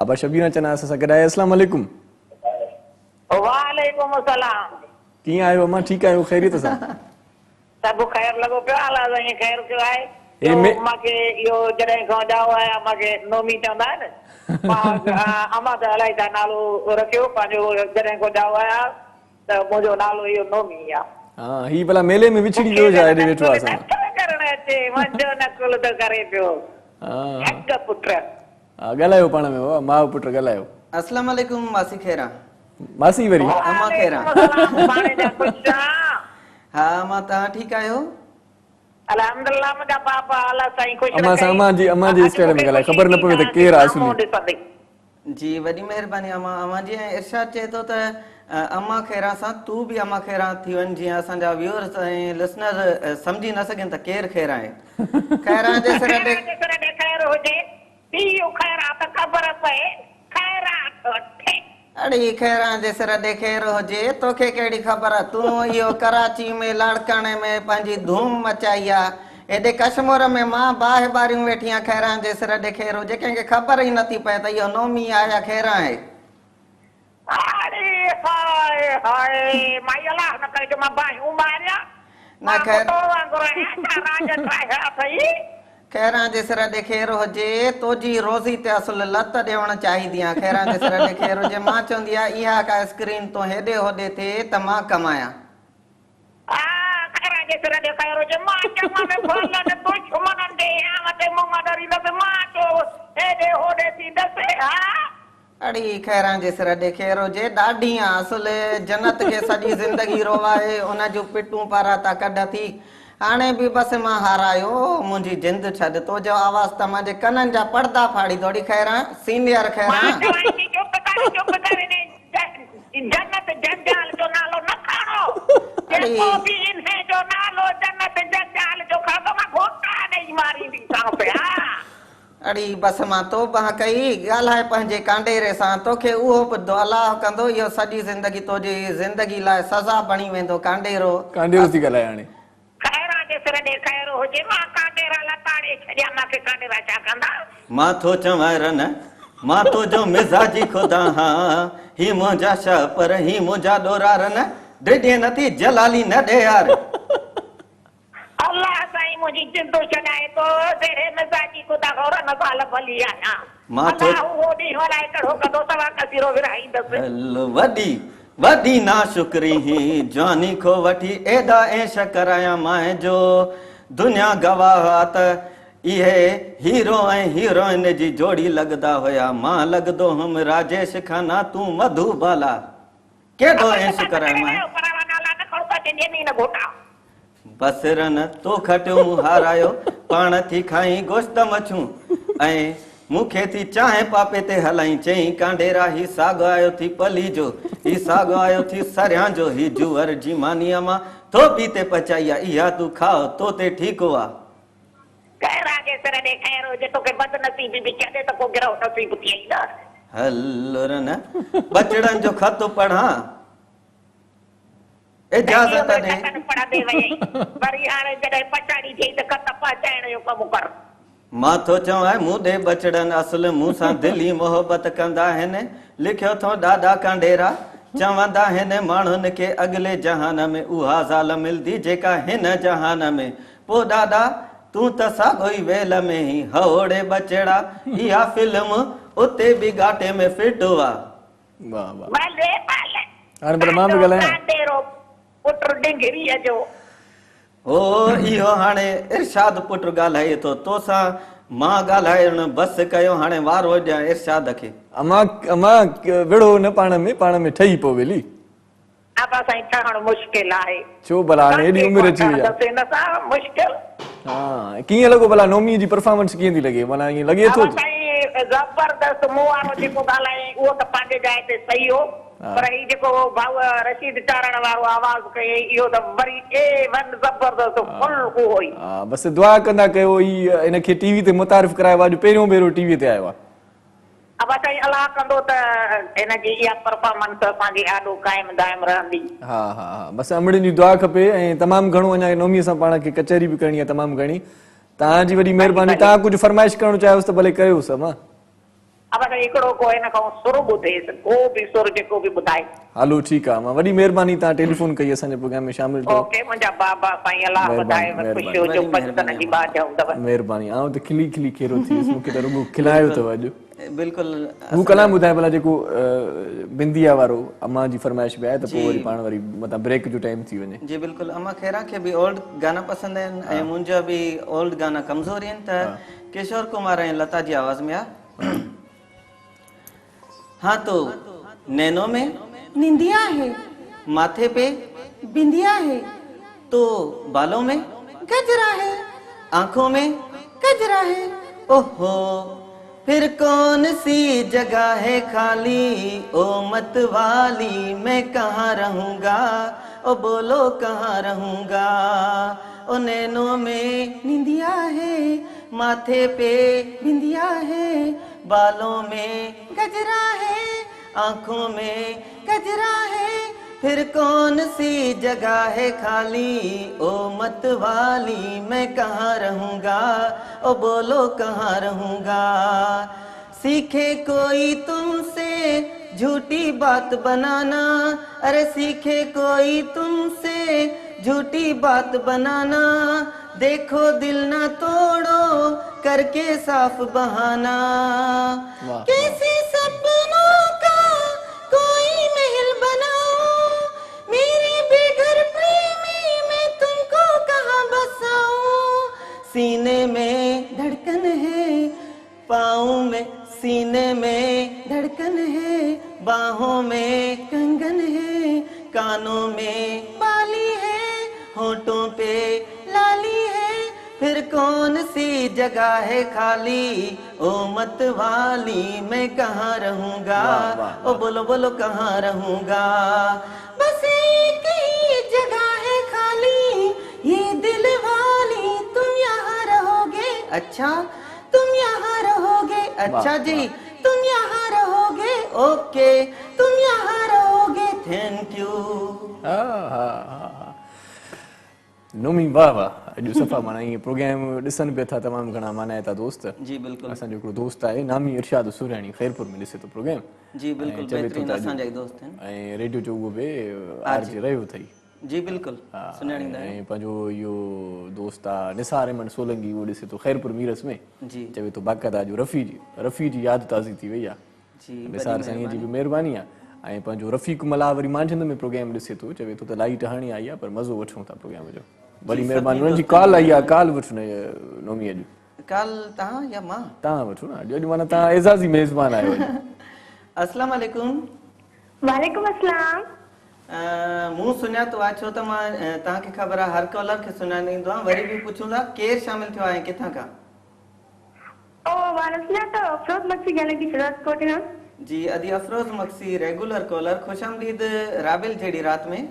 आबा शबीर चना असां सां गॾाए। अस्सलाम वालेकुम। वालेकुम अस्सलाम। कीअं आहियो अमा? ठीकु आहियो? ख़ैरियत सां? सब ख़ैर लॻो पियो आहे। अलाह साईं ख़ैर कयो आहे। मूंखे इहो जॾहिं खां ॼाओ आहे मूंखे नोमी चवंदा आहिनि। अमा त अलाही था नालो रखियो पंहिंजो जॾहिं खां ॼाओ आहियां त मुंहिंजो नालो इहो नोमी आहे। हाँ ही भला मेले में विछड़ी वियो छा हेॾे वेठो आहे असां? करण अचे मुंहिंजो नकुल त करे पियो। हिकु पुट हा ॻाल्हायो पाण में वाह माउ पुट ॻाल्हायो। अस्सलाम वालेकुम मासी खैरा। मासी वरी अमा खैरा। हा अमा तव्हां ठीकु आहियो? अल्हम्दुलिल्लाह मुंहिंजा पापा अलाह साईं ख़ुशि रखे। अमा जी स्टाइल में ॻाल्हाए ख़बर न पवे त केरु आहे असुली। जी वॾी महिरबानी अमा जी। ऐं इरशाद चए थो त अमा खैरा सां तू बि अमा खैरा थी वञ जीअं असांजा व्यूअर्स ऐं लिसनर सम्झी न सघनि त केरु खैरा आहे। खैरा जे सिर ते खैर हुजे इहो खैरा त ख़बर पए खैरा अड़े खैरा जे सिर ते खैर हुजे तोखे कहिड़ी ख़बर आहे? तूं इहो कराची में लाड़काणे में पंहिंजी धूम मचाई आहे। हेॾे कश्मीर में मां बाहि बारियूं वेठी आहियां। खैरा जे सिर ते खैर हुजे कंहिंखे ख़बर ई नथी पए त इहो नोमी आहे या खैरा आहे। अरे हाय हाय माई अलाह न करे जो मां बाहियूं मारिया न खैर अथई। खैरा जे सिर ते खैर हुजे तोजी रोज़ी ते असुल लत ॾियणु चाहींदी आहियां। खैरा जे सिर ते खैर हुजे मां चवंदी आहियां इहा का स्क्रीन तो हेॾे होॾे थिए त मां कमायां। खैरा जे सिर ते खैर हुजे मां चवां में भलन दुश्मननि जे आमते मुंहुं डरी न मां तो हेॾे होॾे थी दसे। अड़ी खैरा जे सिर ते खैर हुजे ॾाढी आहे असुल जन्नत खे सॼी ज़िंदगी रोवाए उन जूं पिटूं पारा था कढ थी। हाणे बि बसि मां हारायो मुंहिंजी जिंद छॾ तुंहिंजो आवाज़ त मुंहिंजे कननि जा पर्दा फाड़ी थोड़ी। खैरा सीनियर खैरा जन्नत जंजाल जो नालो न खणो। जेको बि इन्हे जो नालो जन्नत जंजाल जो खणो मां घोटा ॾेई मारींदी सां पिया। अड़ी बसि मां तोबा कई ॻाल्हाए पंहिंजे कांडेरे सां तोखे उहो बि अलाह कंदो इहो सॼी ज़िंदगी तुंहिंजी ज़िंदगी लाइ सज़ा बणी वेंदो। कांडेरो थी ॻाल्हाए हाणे। खैरा जे सिर ते खैर हुजे मां कांडेरा लताड़े छॾिया मूंखे कांडेरा छा कंदा। मां थो चवां रन मां तुंहिंजो मिज़ाजी खुदा हाँ ही मुंहिंजा छा पर ही मुंहिंजा ॾोरा रन ॾिॾे नथी जलाली न ॾे यार। अल्लाह साईं मुंहिंजी जिंदो छॾाए थो तेरे मिज़ाजी खुदा खोर न साल भली आहियां। मां थो उहो ॾींहुं हलाए कढो कंदो सवा कसीरो विराईंदसि। वॾी वॾी ना शुक्री ही जानी खो वठी एॾा ऐश करायां मां जो दुनिया गवाह त इहे हीरो ऐं हीरोइन जी जोड़ी लॻंदा हुया। मां लॻंदो हुम राजेश खन्ना तूं मधुबाला केॾो ऐश करायां मां। बसि रन तो खटियो हारायो पाण थी खाई गोश्त मछूं ऐं मूंखे थी चाहे पापे ते हलाई चई कांडेरा ही साॻ आयो थी पली जो ही साॻ आयो थी सरियां जो ही जुअर जी मानीअ मां तो पी ते पचाई आहे इहा तूं खाओ तो ते ठीकु आहे। खैरा जे सिर ते खैर हुजे तोखे बदनसीबी बि कॾे त को गिरहो नसीब थी न। हलो रन बचड़नि जो ख़त पढ़ां इजाज़त ॾे। पढ़ंदे वई वरी हाणे जॾहिं पचाड़ी थी त ख़त पहुचाइण जो कमु कर। मां थो चवां मूं ॾे बचड़नि असुल मूं सां दिली मोहबत कंदा आहिनि। लिखियो थो ॾाढा कांडेरा चवंदा आहिनि माण्हुनि खे अॻिले जहान में उहा ज़ाल मिलंदी जेका हिन जहान में। पोइ ॾाढा तूं त साॻो ई वेल में ई हओड़े बचड़ा इहा फिल्म उते बि घाटे में फिट हुआ। वाह वाह हाणे पर मां बि ॻाल्हायां पुट डिंगरीअ जो ओ इहो हाणे इरशाद पुट ॻाल्हाए थो तोसां मां ॻाल्हाइण बसि कयो हाणे वारो ॾियां इरशाद खे। अमा विड़ो न पाण में ठही पो वेली। अब असां ठहण मुश्किल आहे छो भला एडी उम्र अची वई दसे न सा मुश्किल हां कीअं लॻो भला नोमी जी परफॉर्मेंस कीअं थी लॻे माना ईअं लॻे थो जबरदस्त मूं वारो जेको ॻाल्हाए उहो त पंहिंजे जाइ ते सही हो पर ही जेको भाऊ रशीद चारण वारो आवाज़ कई इहो त वरी वन जबरदस्त फुल हुई हा बस दुआ कंदा कयो ही इनखे टीवी ते मुतारिफ करायो अॼु पहिरियों भेरो टीवी ते आयो आहे अब असांजी अलाह कंदो त हिनजी इहा परफॉर्मेंस असांजी ॾाढो क़ाइम दाइम रहंदी हा हा हा बस अमड़ियुनि जी दुआ खपे ऐं तमामु घणो अञा नोमीअ सां पाण खे कचहरी बि करणी आहे तमामु घणी तव्हांजी वॾी महिरबानी तव्हां कुझु फरमाइश करणु चाहियोसि त भले कयोसि मां अब असां हिकिड़ो को हिन खां सुर ॿुधेसि को बि सुर जेको बि ॿुधाए हलो ठीकु आहे मां वॾी महिरबानी तव्हां टेलीफोन कई असांजे प्रोग्राम में शामिल थियो ओके मुंहिंजा बाबा साईं अलाह वधाए ख़ुशि हुजो बचपन जी बात अथव महिरबानी आउं त खिली खिली खेरो थी मूंखे त रुॻो खिलायो अथव अॼु बिल्कुलु हू कलाम ॿुधाए भला जेको बिंदिया वारो अम्मा जी फरमाइश बि आहे त पोइ वरी पाण वरी मतिलबु ब्रेक जो टाइम थी वञे जी बिल्कुलु अम्मा खैरा खे बि ओल्ड गाना पसंदि आहिनि ऐं मुंहिंजा बि ओल्ड गाना कमज़ोर आहिनि त किशोर कुमार ऐं लता जी आवाज़ में आहे हाँ तो नैनों में निंदिया है माथे पे बिंदिया है तो बालों में गजरा है आंखों में गजरा है ओहो फिर कौन सी जगह है खाली ओ मत वाली मैं कहाँ रहूंगा ओ बोलो कहाँ रहूंगा ओ नैनों में निंदिया है माथे पे बिंदिया है बालों में गजरा है आंखों में गजरा है फिर कौन सी जगह है खाली ओ मत वाली मैं कहाँ रहूंगा ओ बोलो कहाँ रहूंगा सीखे कोई तुमसे झूठी बात बनाना अरे सीखे कोई तुमसे झूठी बात बनाना देखो दिल ना तोड़ो करके साफ बहाना कैसे सपनों का कोई महल बनाओ मेरे बेघर प्रेमी मैं तुमको कहाँ बसाऊं सीने में धड़कन है पाँव में सीने में धड़कन है बाहों में कंगन है कानों में बाली है होठों पे लाली है फिर कौन सी जगह है खाली ओ मत वाली मैं कहाँ रहूंगा ओ बोलो बोलो कहाँ रहूंगा बस एक ही जगह है खाली ये दिल वाली तुम यहाँ रहोगे अच्छा तुम यहाँ रहोगे अच्छा जी तुम यहाँ रहोगे ओके तुम यहाँ रहोगे थैंक यू नोमी वाह वाह अॼु सफ़ा माना ईअं प्रोग्राम ॾिसनि पिया था तमामु घणा माना था दोस्त जी बिल्कुलु असांजो हिकिड़ो दोस्त आहे नामी इरशाद सुराणी ख़ैरपुर में ॾिसे थो प्रोग्राम जी बिल्कुलु बहितरीनु असांजा ई दोस्त आहिनि ऐं रेडियो जो उहो बि आरजे रहियो अथई जी बिल्कुलु सुञाणींदा आहियूं ऐं पंहिंजो इहो दोस्त आहे निसार अहमद सोलंगी उहो ॾिसे थो ख़ैरपुर मीरस में जी चवे थो बाक़ाइदा अॼु रफ़ी जी यादि ताज़ी थी वई आहे जी निसार साईं जी बि महिरबानी आहे ऐं पंहिंजो रफ़ीक मला वरी मांझंद में प्रोग्राम ॾिसे थो चवे थो त लाइट हाणे आई आहे पर मज़ो वठूं था प्रोग्राम जो वरी महिरबानी हुननि जी कॉल आई आहे कॉल वठो न नोमी अॼु कॉल तव्हां या मां तव्हां वठो न अॼु माना तव्हां एज़ाज़ी मेज़बान आहियो अॼु अस्सलाम वालेकुम वालेकुम अस्सलाम मूं सुञातो आहे छो त मां तव्हांखे ख़बर आहे हर कॉलर खे सुञाणींदो आहियां वरी बि पुछूं था केरु शामिल थियो आहे किथां खां ओ वारसना तो अफरोज मक्सी गाने की शुरुआत कोटे ना जी अदी अफरोज मक्सी रेगुलर कॉलर खुशामदीद राबिल जहिड़ी रात में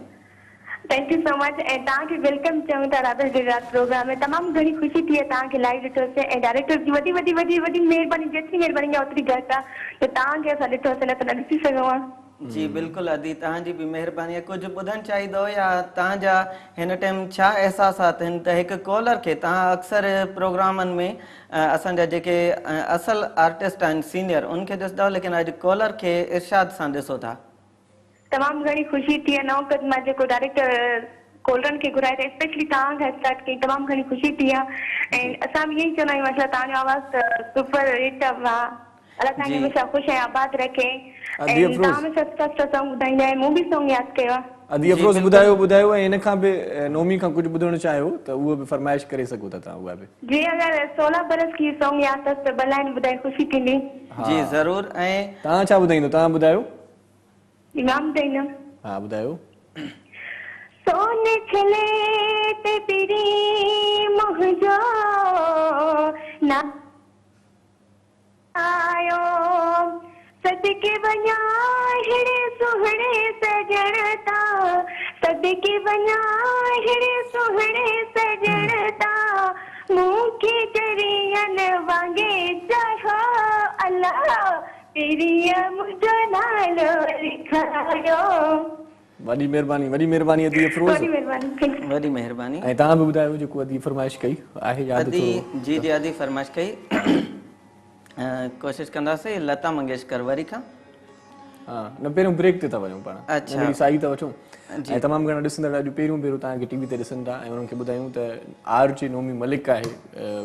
थैंक यू सो मच ए ता के वेलकम चऊं था राबिल जी रात प्रोग्राम में तमाम घणी खुशी थी है ता के लाइव ॾिठो से ए डायरेक्टर जी वडी वडी वडी वडी मेहरबानी जेतिरी मेहरबानी आहे ओतिरी घटि आहे त तव्हां खे असां ॾिठो से न त न ॾिसी सघूं हा जी बिल्कुलु अदी तव्हांजी बि महिरबानी आहे कुझु ॿुधणु चाहींदो या तव्हांजा हिन टाइम छा एहसासात आहिनि त हिकु कॉलर खे तव्हां अक्सर प्रोग्रामनि में असांजा जेके असल आर्टिस्ट आहिनि सीनियर उनखे ॾिसंदा लेकिन अॼु कॉलर खे इरशाद सां ॾिसो था तमाम घणी खुशी थी है नौकत मां जेको डायरेक्टर कॉलरनि खे घुराए त स्पेशली तव्हां खां स्टार्ट कई तमामु घणी खुशी थी आहे ऐं असां बि इहे ई चवंदा आहियूं माशा तव्हांजो आवाज़ त सुपर हिट आहे अलाह तव्हांखे हमेशा ख़ुशि ऐं आबाद रखे ऐं तव्हां हमेशा सुठा सॉन्ग ॿुधाईंदा आहियो मूं बि सॉन्ग यादि कयो आहे अदी अफरोज ॿुधायो ऐं हिन खां बि नोमी खां कुझु ॿुधणु चाहियो त उहो बि फरमाइश करे सघो था तव्हां उहा बि जी अगरि 16 बरस की सॉन्ग यादि अथसि त ॿ लाइन ॿुधाए ख़ुशी थींदी जी ज़रूरु ऐं तव्हां छा ॿुधाईंदो तव्हां ॿुधायो इमाम ॾींदमि हा ॿुधायो सोन खिले ते पिरी मुझो ना आयो सदके वञा हिड़े सुहणे सजण ता सदके वञा हिड़े सुहणे सजण ता मूंखे चरियन वांगे चाहो अल्लाह तेरिया मुझो नालो लिखायो। वॾी महिरबानी अदी अफरोज़, वॾी महिरबानी। वॾी महिरबानी। ऐं तव्हां बि ॿुधायो जेको अदी फरमाइश कई आहे यादि अदी थोरो? जी जी अदी फरमाइश कई। कोशिशि कंदासीं लता मंगेशकर वरी खां। हा न पहिरियों ब्रेक ते था वञूं पाण, अच्छा। हिकिड़ी साई था वठूं ऐं तमामु घणा ॾिसंदड़ अॼु पहिरियों भेरो तव्हांखे टीवी ते ॾिसनि था ऐं उन्हनि खे ॿुधायूं त आर.जे. नोमी मलिक आहे,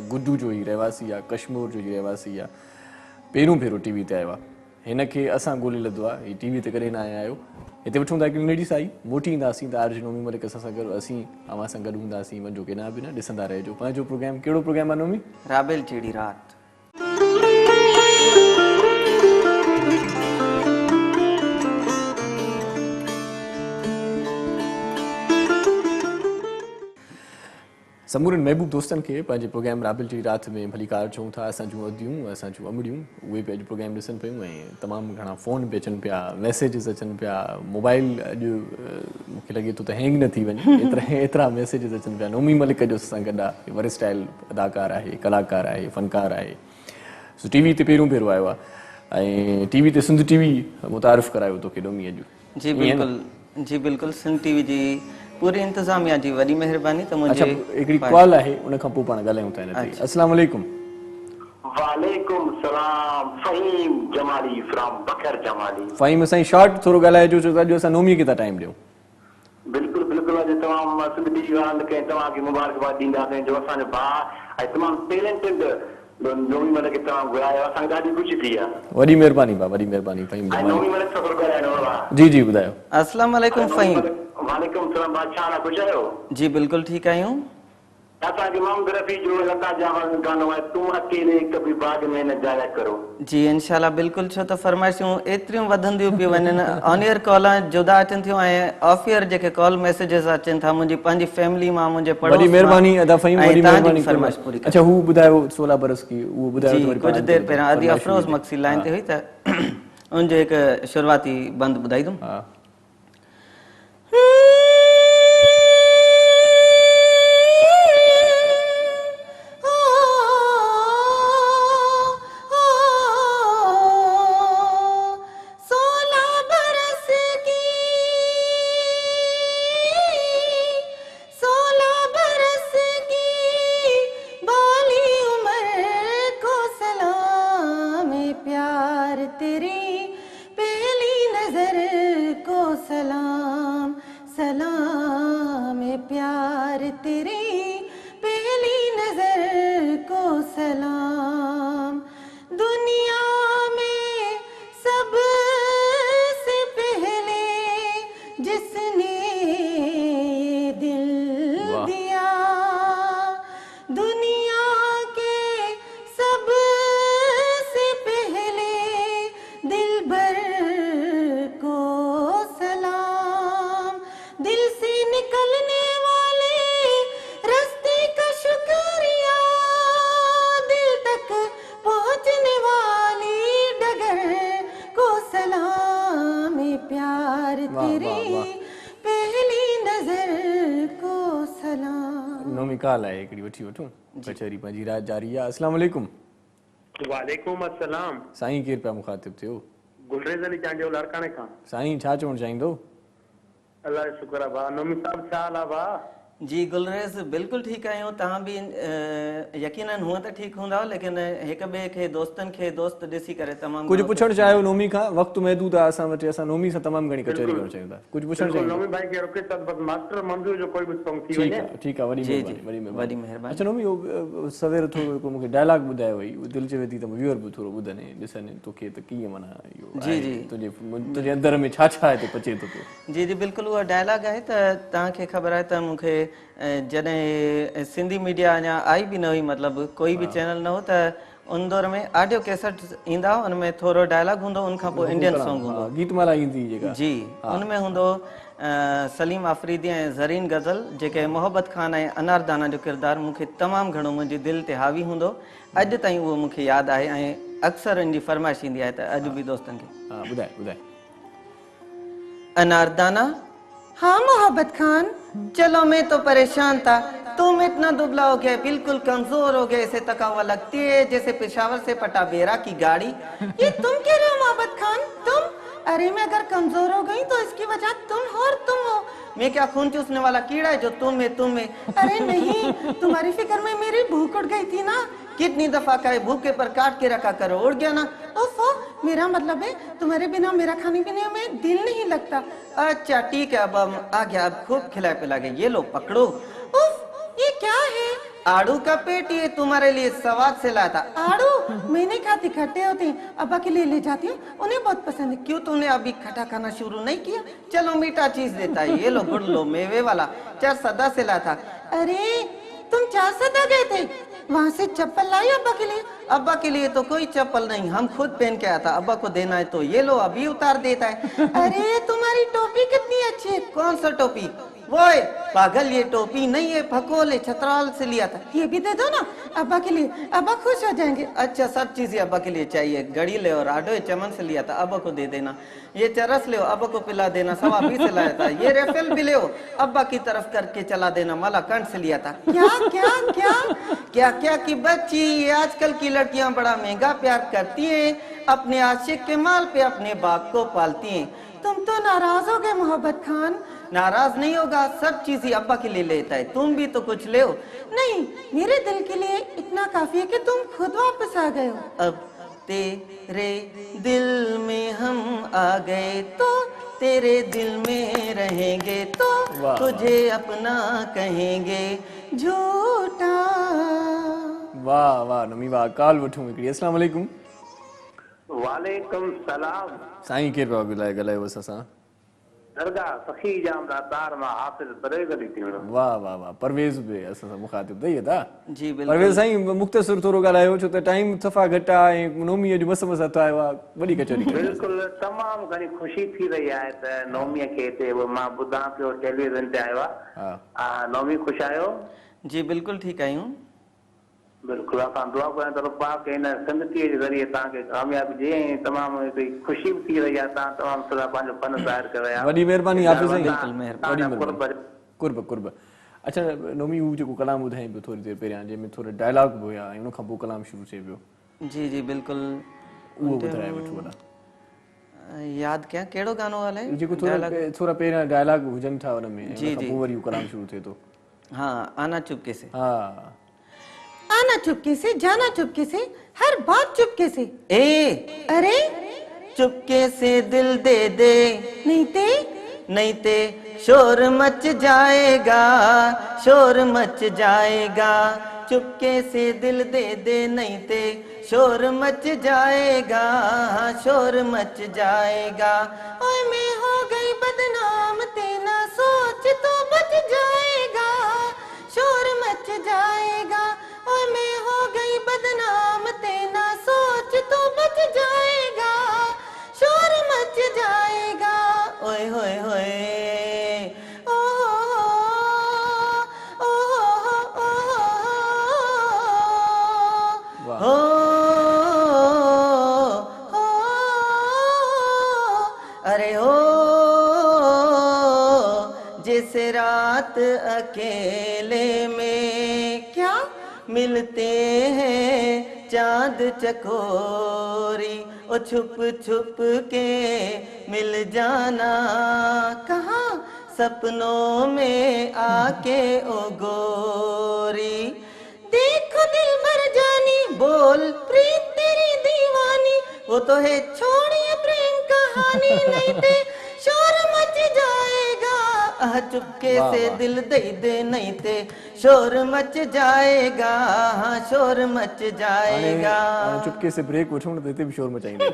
गुड्डू जो ई रहवासी आहे, कश्मीर जो ई रहवासी आहे, पहिरियों भेरो टीवी ते आयो आहे। हिन खे असां ॻोल्हे लधो आहे, हीउ टीवी ते कॾहिं न आया आहियो। हिते वठूं था हिकिड़ी नंढी साई, मोटी ईंदासीं त आर.जे. नोमी मलिक असां सां गॾु असीं अव्हां सां गॾु हूंदासीं। वञो के न बि न ॾिसंदा रहिजो पंहिंजो प्रोग्राम। कहिड़ो प्रोग्राम आहे नोमी? राबेल जहिड़ी रात। समूरनि महबूब दोस्तनि खे पंहिंजे प्रोग्राम राबेल जी राति में भली कार चऊं था। असां जूं अदियूं, असां जूं अमड़ियूं, उहे बि अॼु प्रोग्राम ॾिसनि पियूं ऐं तमामु घणा फ़ोन बि अचनि पिया, मैसेजिस अचनि पिया। मोबाइल अॼु मूंखे लॻे थो त हैंग न थी वञे, एतिरा मैसेजिस अचनि पिया। नोमी मलिक जो असां गॾु आहे, वरी स्टाइल अदाकार आहे, कलाकार आहे, फनकार आहे। सो टीवी ते पहिरियों भेरो आयो आहे ऐं टीवी ते सिंध टीवी मुतारिफ़ करायो तोखे नोमी अॼु। जी बिल्कुलु, जी बिल्कुलु। सिंध टीवी जी पूरी इंतज़ामिया जी वॾी महिरबानी। त मुंहिंजे हिकिड़ी कॉल आहे, उन खां पोइ पाण ॻाल्हायूं था हिन ते। अस्सलाम वालेकुम। वालेकुम सलाम। फ़हीम जमाली फ्रॉम बकर जमाली। फ़हीम साईं शॉर्ट थोरो ॻाल्हाइजो, छो त अॼु असां नोमीअ खे था टाइम ॾियूं। बिल्कुलु बिल्कुलु। अॼु तमामु सिंध टीवी वारनि खे तव्हांखे मुबारकबाद ॾींदासीं जो असांजो भाउ ऐं तमामु टैलेंटेड नोमी मलिक खे तव्हां घुरायो, असांखे ॾाढी ख़ुशी थी आहे। वॾी महिरबानी भाउ, वॾी महिरबानी फ़हीम ऐं नोमी मलिक सां थोरो ॻाल्हाइणो आहे। जी जी ॿुधायो। अस्सलाम वालेकुम फ़हीम। वालेकुम सलाम। बादशाह ख़ुशि आहियो? जी बिल्कुलु ठीकु आहियूं। असांखे मोहम्मद रफ़ी जो लता जहान गानो आहे, तूं अकेले कभी बाग में न जाया करो। जी इंशाल्लाह बिल्कुलु। छो त फरमाइशूं एतिरियूं वधंदियूं पियूं वञनि, ऑन एयर कॉलां जुदा अचनि थियूं ऐं ऑफ एयर जेके कॉल मैसेजिस अचनि था मुंहिंजी पंहिंजी फैमिली मां, मुंहिंजे पड़ोस मां। वॾी महिरबानी अदा फ़हीम, वॾी महिरबानी। फरमाइश पूरी। अच्छा हू ॿुधायो 16 बरस की, उहो ॿुधायो जी कुझु देरि पहिरियां अदी अफरोज़ मक्सी लाइन ते हुई त उनजो हिकु शुरूआती बंद ॿुधाईंदुमि। हा काल आहे हिकिड़ी वठी वठूं, कचहरी पंहिंजी रात जारी आहे। अस्सलाम वालेकुम। वालेकुम अस्सलाम। साईं केरु पिया मुखातिब थियो? गुलरेज़ अली चांडियो लारकाणे खां। साईं छा चवणु चाहींदो? अल्लाह जो शुक्र आहे भाउ। नोमी साहब छा हाल आहे भाउ? जी गुलरेज़ बिल्कुलु ठीकु आहियूं। तव्हां बि यकीनन हूअं त ठीकु हूंदव, लेकिन हिक ॿिए खे दोस्तनि खे दोस्त ॾिसी करे तमामु कुझु पुछणु चाहियो नोमी खां? वक़्तु महदूद आहे असां वटि, असां नोमी सां तमामु घणी कचहरी करणु चाहियूं था। कुझु पुछणु चाहियो? नोमी भाई खे रुके त बस मास्टर मंजूर जो कोई बि सॉन्ग थी वञे। ठीकु आहे, वॾी वॾी महिरबानी। महिरबानी। अच्छा नोमी सवेर थोरो हिकिड़ो मूंखे डायलॉग ॿुधायो हुई, दिलि चवे थी त व्यूअर बि थोरो ॿुधनि ॾिसनि तोखे त कीअं माना इहो जी जी तुंहिंजे अंदर में छा छा हिते पचे थो पियो? जी जी बिल्कुलु उहा डायलॉग आहे त तव्हांखे ख़बर आहे त मूंखे जॾहिं सिंधी मीडिया अञा आई बि न हुई, मतिलबु कोई बि चैनल न हो, त उन दौर में ऑडियो कैसेट ईंदा हुआ, उनमें थोरो डायलॉग हूंदो, उनखां पोइ इंडियन सॉन्ग हूंदो, गीतमाला ईंदी जेका। जी उनमें हूंदो सलीम आफरीदी ऐं ज़रीन गज़ल जेके मोहब्बत खान ऐं अनारदाना जो किरदारु मूंखे तमामु घणो मुंहिंजी दिलि ते हावी हूंदो, अॼु ताईं उहो मूंखे यादि आहे ऐं अक्सर इन जी फरमाइश ईंदी आहे त अॼु बि दोस्तनि खे ॿुधाए ॿुधाए। अनारदाना, हाँ मोहब्बत खान, चलो मैं तो परेशान था, तुम इतना दुबला हो गया, बिल्कुल कमजोर हो गए, ऐसे थका हुआ लगती है जैसे पेशावर से पटा बेरा की गाड़ी। ये तुम कह रहे हो मोहब्बत खान? तुम? अरे मैं अगर कमजोर हो गई तो इसकी वजह तुम हो और तुम हो। मैं क्या खून चूसने वाला कीड़ा है जो तुम है? अरे नहीं, तुम्हारी फिक्र में मेरी भूख उड़ गई थी ना। कितनी दफा कहे भूखे पर काट के रखा करो, उड़ गया ना। ओफो, मेरा मतलब है तुम्हारे बिना मेरा खाने पीने में दिल नहीं लगता। अच्छा ठीक है, अब आ गया, अब खूब खिला पिला गए, ये लो पकड़ो। उफ, ये क्या है? आड़ू का पेट, ये तुम्हारे लिए सवाद से लाया था। आड़ू मैं नहीं खाती, खट्टे होते हैं, अब्बा के लिए ले जाती हूँ, उन्हें बहुत पसंद है। क्यों तुमने अभी खट्टा खाना शुरू नहीं किया? चलो मीठा चीज देता है, ये लो गुड़ लो, मेवे वाला 4 सदा से लाया था। अरे तुम 4 सदा गए थे, वहाँ से चप्पल लाई अब्बा के लिए? अब्बा के लिए तो कोई चप्पल नहीं, हम खुद पहन के आया था, अब्बा को देना है तो ये लो अभी उतार देता है। अरे तुम्हारी टोपी कितनी अच्छी है। कौन सा टोपी? वो पागल, ये टोपी नहीं है, फकोल है, छतराल से लिया था। ये भी दे दो ना अब्बा के लिए, अब्बा खुश हो जाएंगे। अच्छा सब चीजें अब्बा के लिए चाहिए, घड़ी ले और आडो चमन से लिया था, अब्बा को दे देना। ये चरस ले, अब्बा को पिला देना, 1.25 से लाया था। ये रेफेल भी ले, अब्बा की तरफ करके चला देना, मला कंठ से लिया था। क्या क्या क्या क्या क्या की बच्ची, ये आजकल की लड़कियां बड़ा महंगा प्यार करती हैं, अपने आशिक के माल पे अपने बाप को पालती हैं। तुम तो नाराज हो गए मोहब्बत खान। नाराज नहीं होगा, सब चीजें अब्बा के लिए लेता है, तुम भी तो कुछ ले। नहीं, मेरे दिल के लिए इतना काफी है कि तुम खुद वापस आ गए हो। अब तेरे दिल में हम आ गए तो तेरे दिल में रहेंगे, तो तुझे अपना कहेंगे झूठा। वाह वाह नमी वाह, काल वठूं हिकिड़ी। अस्सलाम वालेकुम। वालेकुम सलाम। साईं केरु पिया ॻाल्हायो असां? दरगाह सखी जाम दातार मां हाफिज बरेगली थी वणो। वाह वाह वाह, परवेज़ बि असां सां मुखातिब थी था। जी बिल्कुल। परवेज़ साईं मुख़्तसर थोरो ॻाल्हायो, छो त टाइम सफ़ा घटि आहे ऐं नोमीअ जो मस मस हथु आयो आहे, वॾी कचहरी। बिल्कुल तमाम घणी खुशी थी रही आहे त नोमीअ खे हिते मां ॿुधां पियो टेलीविज़न ते आयो आहे। हा, नोमी ख़ुशि आहियो? जी बिल्कुल ठीकु आहियूं। बिल्कुल, असां दुआ कयूं त रब्बा के हिन संगतीअ जे ज़रिए तव्हांखे कामयाबी ॾिए ऐं तमामु हिकिड़ी ख़ुशी बि थी रही आहे, तव्हां तमामु सदा पंहिंजो फन ज़ाहिर करे रहिया आहियो। वॾी महिरबानी हाफ़िज़ साईं, बिल्कुल महिरबानी। कुर्ब कुर्ब। अच्छा नोमी, हू जेको कलाम ॿुधाई पियो थोरी देरि पहिरियां, जंहिंमें थोरा डायलॉग बि हुया ऐं उनखां पोइ कलाम शुरू थिए पियो, जी जी बिल्कुल, उहो ॿुधाए वठो भला। यादि कयां कहिड़ो गानो हले? जेको थोरा पहिरियां डायलॉग हुजनि था हुनमें, जी जी, पोइ वरी उहो कलाम शुरू थिए थो। हाँ, आना चुपके से। हाँ, आना चुपके से, जाना चुपके से, हर बात चुपके से। अरे चुपके से दिल दे दे, नहीं ते शोर मच जाएगा, शोर मच जाएगा। चुपके से दिल दे दे, नहीं ते शोर मच जाएगा, शोर मच जाएगा। ओए मैं हो गई बदनाम, तेना सोच तो बच जाएगा, शोर मच जाएगा। ओए मैं हो गई बदनाम, तेना सोच तो बच जाएगा, शोर मच जाएगा। ओए होए होए, ओ ओ ओ ओ, अरे हो जैसे रात अकेले में क्या मिलते हैं चांद चकोरी, ओ छुप छुप के मिल जाना, कहाँ सपनों में आके ओ गोरी। देखो दिल भर जानी, बोल प्रीत तेरी दीवानी, वो तो है छोड़िए प्रेम कहानी, नहीं ते शोर मच जाएगा। चुपके से दिल दे दे, नहीं ते शोर मच जाएगा, शोर मच जाएगा। चुपके से ब्रेक वठूं न त हिते बि शोर मचाईंदे।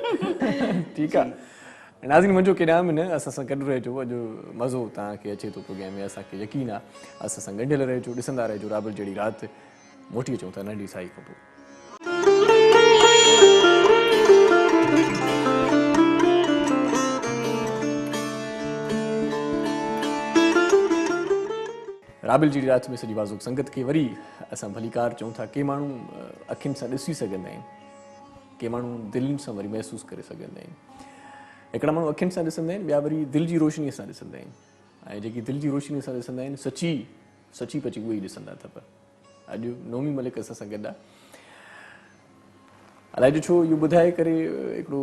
ठीकु आहे नाज़रीन, मुंहिंजो केॾाम न असां सां गॾु रहिजो, अॼु मज़ो तव्हांखे अचे थो प्रोग्राम में, असांखे यकीन आहे। असां सां गंढियल रहिजो, ॾिसंदा रहिजो राबल जहिड़ी राति। मोटी अचूं था नंढी साई खां पोइ। राबिल जी रात में सॼी बाज़ुक संगत खे वरी असां भलीकार चऊं था। के माण्हू अखियुनि सां ॾिसी सघंदा आहिनि, के माण्हू दिलनि सां वरी महसूसु करे सघंदा आहिनि। हिकिड़ा माण्हू अखियुनि सां ॾिसंदा आहिनि, ॿिया वरी दिलि जी रोशनीअ सां ॾिसंदा आहिनि। ऐं जेकी दिलि जी रोशनीअ सां ॾिसंदा आहिनि सची पची उहे ई ॾिसंदा अथव। अॼु नोमी मलिक असां सां गॾु आहे। अलाए जो छो इहो ॿुधाए करे हिकिड़ो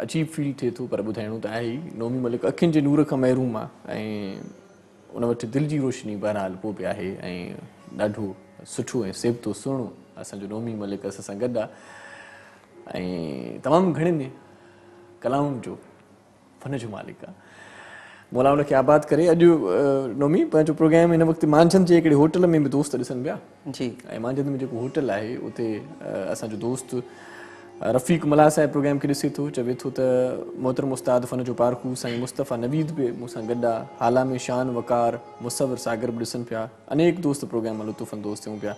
अजीब फील थिए थो, पर ॿुधाइणो त आहे ई। नोमी मलिक अखियुनि जे नूर खां महरूम आहे ऐं उन वटि दिलि जी रोशनी बहरहाल पोइ बि आहे ऐं ॾाढो सुठो ऐं सेबतो सुहिणो असांजो नोमी मलिक असां सां गॾु आहे ऐं तमामु घणनि कलाउनि जो फन जो मालिक आहे। मौला उनखे आबाद करे। अॼु नोमी पंहिंजो प्रोग्राम हिन वक़्तु मांझंदि जे हिकिड़े होटल में बि दोस्त ॾिसनि पिया जी। ऐं मांझंदि में जेको होटल आहे उते असांजो दोस्त रफ़ीक मला साहिब प्रोग्राम खे ॾिसे थो। चवे थो त मोहतरम उस्ताद फ़न जो पारखू साईं मुस्तफ़ा नवीद बि मूंसां गॾु आहे। हाला में शान वकार मुसवर सागर बि ॾिसनि पिया। अनेक दोस्त प्रोग्राम लुत्फ़ अंदोज़ थियूं पिया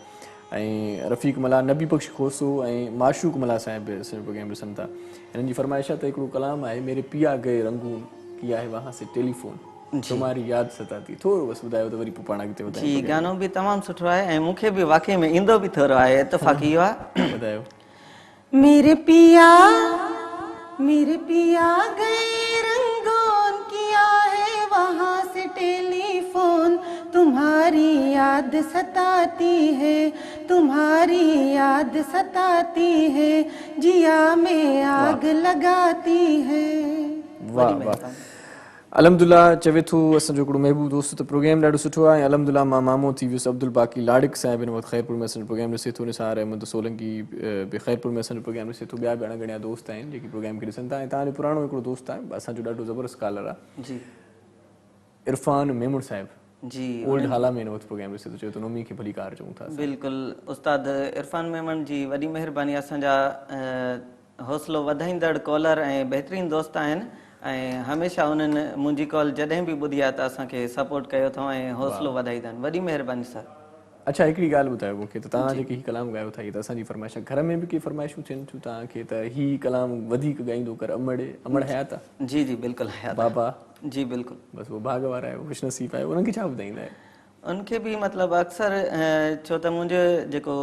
ऐं रफ़ीक मला, नबी बख्श खोसो ऐं माशूक मला साहिब बि असांजो प्रोग्राम ॾिसनि था। हिननि जी फरमाइश आहे त हिकिड़ो कलाम आहे, मेरे पिया गए रंगून किया है वहाँ से टेलीफोन तुम्हारी याद सताती। थोरो बसि ॿुधायो त वरी पोइ पाण अॻिते वधायूं। जी, गानो बि तमामु सुठो आहे ऐं मूंखे बि वाक़ई में ईंदो बि थोरो आहे, इतफ़ाक़ी इहो आहे। ॿुधायो। मेरे पिया गए रंगों किया है वहाँ से टेलीफोन तुम्हारी याद सताती है, तुम्हारी याद सताती है, जिया में आग लगाती है। वाह वाह। अलहमदुल्ला चवे थो असांजो हिकिड़ो महबूब दोस्त त प्रोग्राम ॾाढो सुठो आहे। अलहमदुल्ला मां मामो थी वियुसि। अब्दुल बाक़ी लाड़िक साहिब हिन वक़्तु ख़ैरपुर में असांजो प्रोग्राम ॾिसे थो। निसार अहमद सोलंकी बि ख़ैरपुर में असांजो प्रोग्राम ॾिसे थो। ॿिया बि अणगणिया दोस्त आहिनि जेकी प्रोग्राम खे ॾिसनि था ऐं तव्हांजो पुराणो हिकिड़ो दोस्त आहे, असांजो ॾाढो ज़बरदस्त कॉलर आहे जी इरफान मेमून साहिब। जी, ओल्ड हाला में हिन वक़्तु प्रोग्राम ॾिसे थो। चयो त नोमी खे भली कार चऊं था। बिल्कुलु उस्ताद इरफान मेमन जी वॾी महिरबानी। असांजा हौसलो वधाईंदड़ कॉलर ऐं बहितरीनु दोस्त आहिनि ऐं हमेशह उन्हनि मुंहिंजी कॉल जॾहिं बि ॿुधी आहे त असांखे सपोर्ट कयो अथऊं ऐं हौसलो वधाईंदा आहिनि। वॾी महिरबानी सर। अच्छा, हिकिड़ी ॻाल्हि ॿुधायो मूंखे त तव्हां जेके हीउ कलाम ॻायो था हीअ त असांजी फरमाइश आहे। घर में बि के फरमाइशूं थियनि थियूं तव्हांखे त हीउ कलाम वधीक ॻाईंदो कर अमड़ हयात आहे? जी जी बिल्कुलु हयात बाबा। जी बिल्कुलु। बसि उहो भाग वारा आहे, ख़ुशनसीब आहे, उन्हनि खे छा ॿुधाईंदा आहियो? उनखे बि मतिलबु अक्सर छो त मुंहिंजो जेको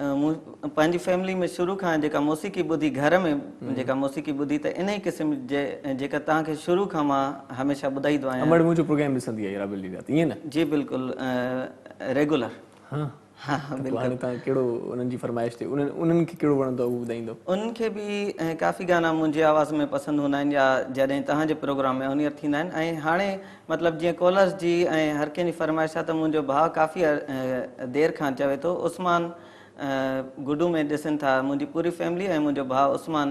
पंहिंजी फैमिली में शुरू खां जेका मौसीक़ी ॿुधी, घर में जेका मौसीक़ी ॿुधी त इन ई क़िस्म जे जेका तव्हांखे शुरू खां मां हमेशह ॿुधाईंदो आहियां। अमड़ मुंहिंजो प्रोग्राम ॾिसंदी आहे राबिल जी रात, ईअं न? जी बिल्कुलु रेगुलर। हा हा बिल्कुलु। हाणे तव्हां कहिड़ो उन्हनि जी फरमाइश ते उन्हनि खे कहिड़ो वणंदो आहे उहो ॿुधाईंदो? उन्हनि खे बि काफ़ी गाना मुंहिंजी आवाज़ में पसंदि हूंदा आहिनि या जॾहिं तव्हांजे प्रोग्राम में ऑनियर थींदा आहिनि। ऐं हाणे मतिलबु जीअं कॉलर्स जी ऐं हर कंहिंजी फरमाइश आहे त मुंहिंजो भाउ काफ़ी देरि खां चवे थो उस्मान गुडू में ॾिसनि था, मुंहिंजी पूरी फैमिली ऐं मुंहिंजो भाउ उस्मान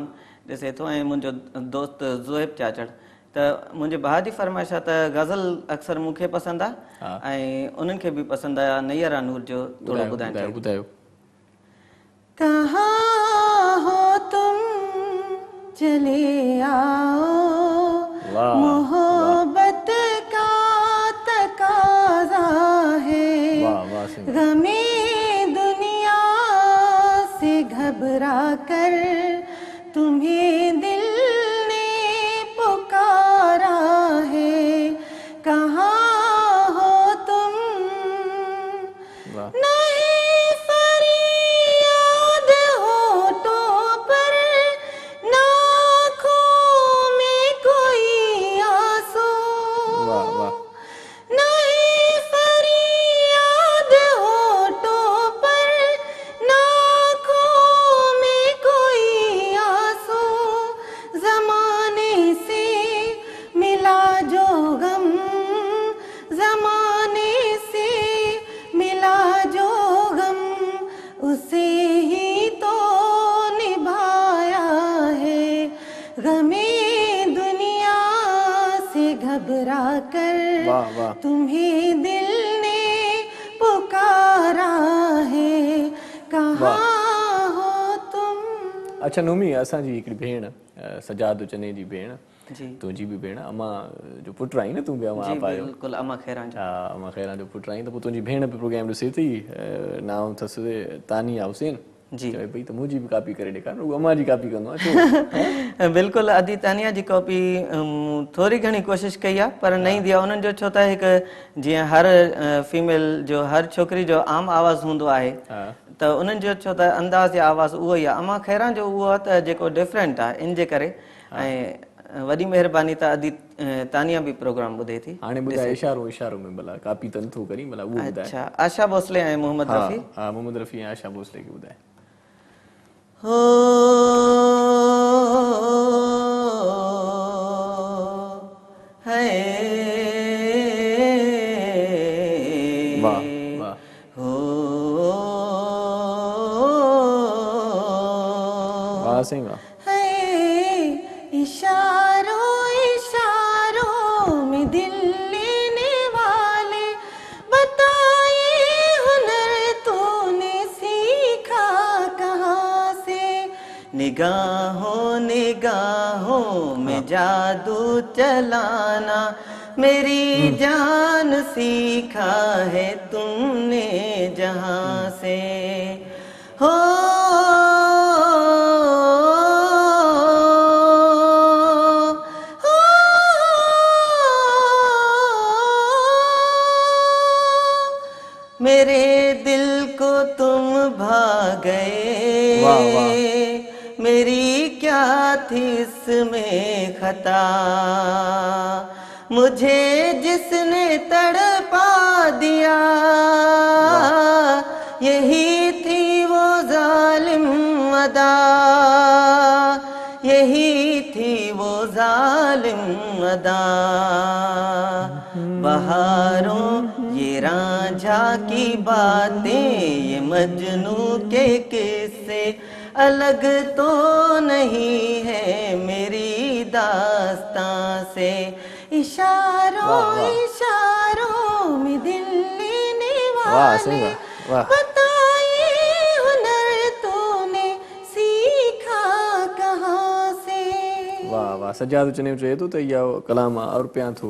ॾिसे थो ऐं मुंहिंजो दोस्त ज़ुहैब चाचड़। त मुंहिंजे भाउ जी फरमाइश आहे त गज़ल अक्सर मूंखे पसंदि आहे ऐं उन्हनि खे बि पसंदि आहे। नैयरा नूर जो थोरो ॿुधायो। कहाँ हो तुम चले आओ, मोहब्बत का तकाज़ा है, गमे दुनिया से घबरा कर तुम्हें दिल ने पुकारा है, कहाँ हो तुम नहीं फरियाद होठों पर, नाखों में कोई आंसू, नहीं फरियाद होठों पर, नाखों में कोई आंसू, ज़माने से मिला जो गम, ज़माने से मिला जो गम, उसे ही तो निभाया है, गमे दुनिया से घबरा कर तुम्हें दिल ने पुकारा है, कहाँ हो तुम। अच्छा नोमी, असांजी हिकिड़ी भेण सजाद चने जी भेण, जी तुंहिंजी बि भेण अमा जो पुटु आई न तूं बि अमा आप आयो? बिल्कुलु अमा खैरान। हा अमा खैरान जो पुटु आई त पोइ तुंहिंजी भेण बि प्रोग्राम ॾिसे थी। नाम अथसि तानिया हुसैन। जी चवे पई त मुंहिंजी बि कॉपी करे ॾेखार, उहो अम्मा जी कॉपी कंदो आहे। बिल्कुलु अदी तानिया जी कॉपी थोरी घणी कोशिशि कई आहे पर न ईंदी आहे। उन्हनि जो छो त हिकु जीअं हर फीमेल जो हर छोकिरी जो आम आवाज़ु हूंदो आहे त उन्हनि जो छो त अंदाज़ या आवाज़ु उहो ई आहे। अम्मा खैरा जो उहो आहे त जेको डिफरेंट आहे इन जे करे। ऐं वॾी महिरबानी त अदी तानिया बि प्रोग्राम ॿुधे थी। हाणे ॿुधाए इशारो इशारो में भला कॉपी तन थो करी भला उहो ॿुधाए। अच्छा आशा भोसले ऐं मोहम्मद रफ़ी। हा मोहम्मद रफ़ी ऐं आशा भोसले खे ॿुधाए। हो है वाह वाह हो वाह सही वाह। है इशारों इशारों में दिल लेने वाले, बताए हुनर तूने सीखा कहाँ से। निगाहों निगाहों में जादू चलाना मेरी जान सीखा है तुमने जहाँ से। हो मेरे दिल को तुम भा गए, वाह वाह मेरी क्या थी इसमें खता। मुझे जिसने तड़पा दिया यही थी वो जालिम अदा, यही थी वो जालिम अदा। बहारों ये रांझा की बातें ये मजनू के किस्से अलग तो नहीं है मेरी दास्तां से। इशारों इशारों में दिल लेने वाह सही वाले, वाह वाह। बताए हुनर तूने सीखा कहाँ से। वाह वाह सजाद चने चए थो त इहा कलाम और पिया थो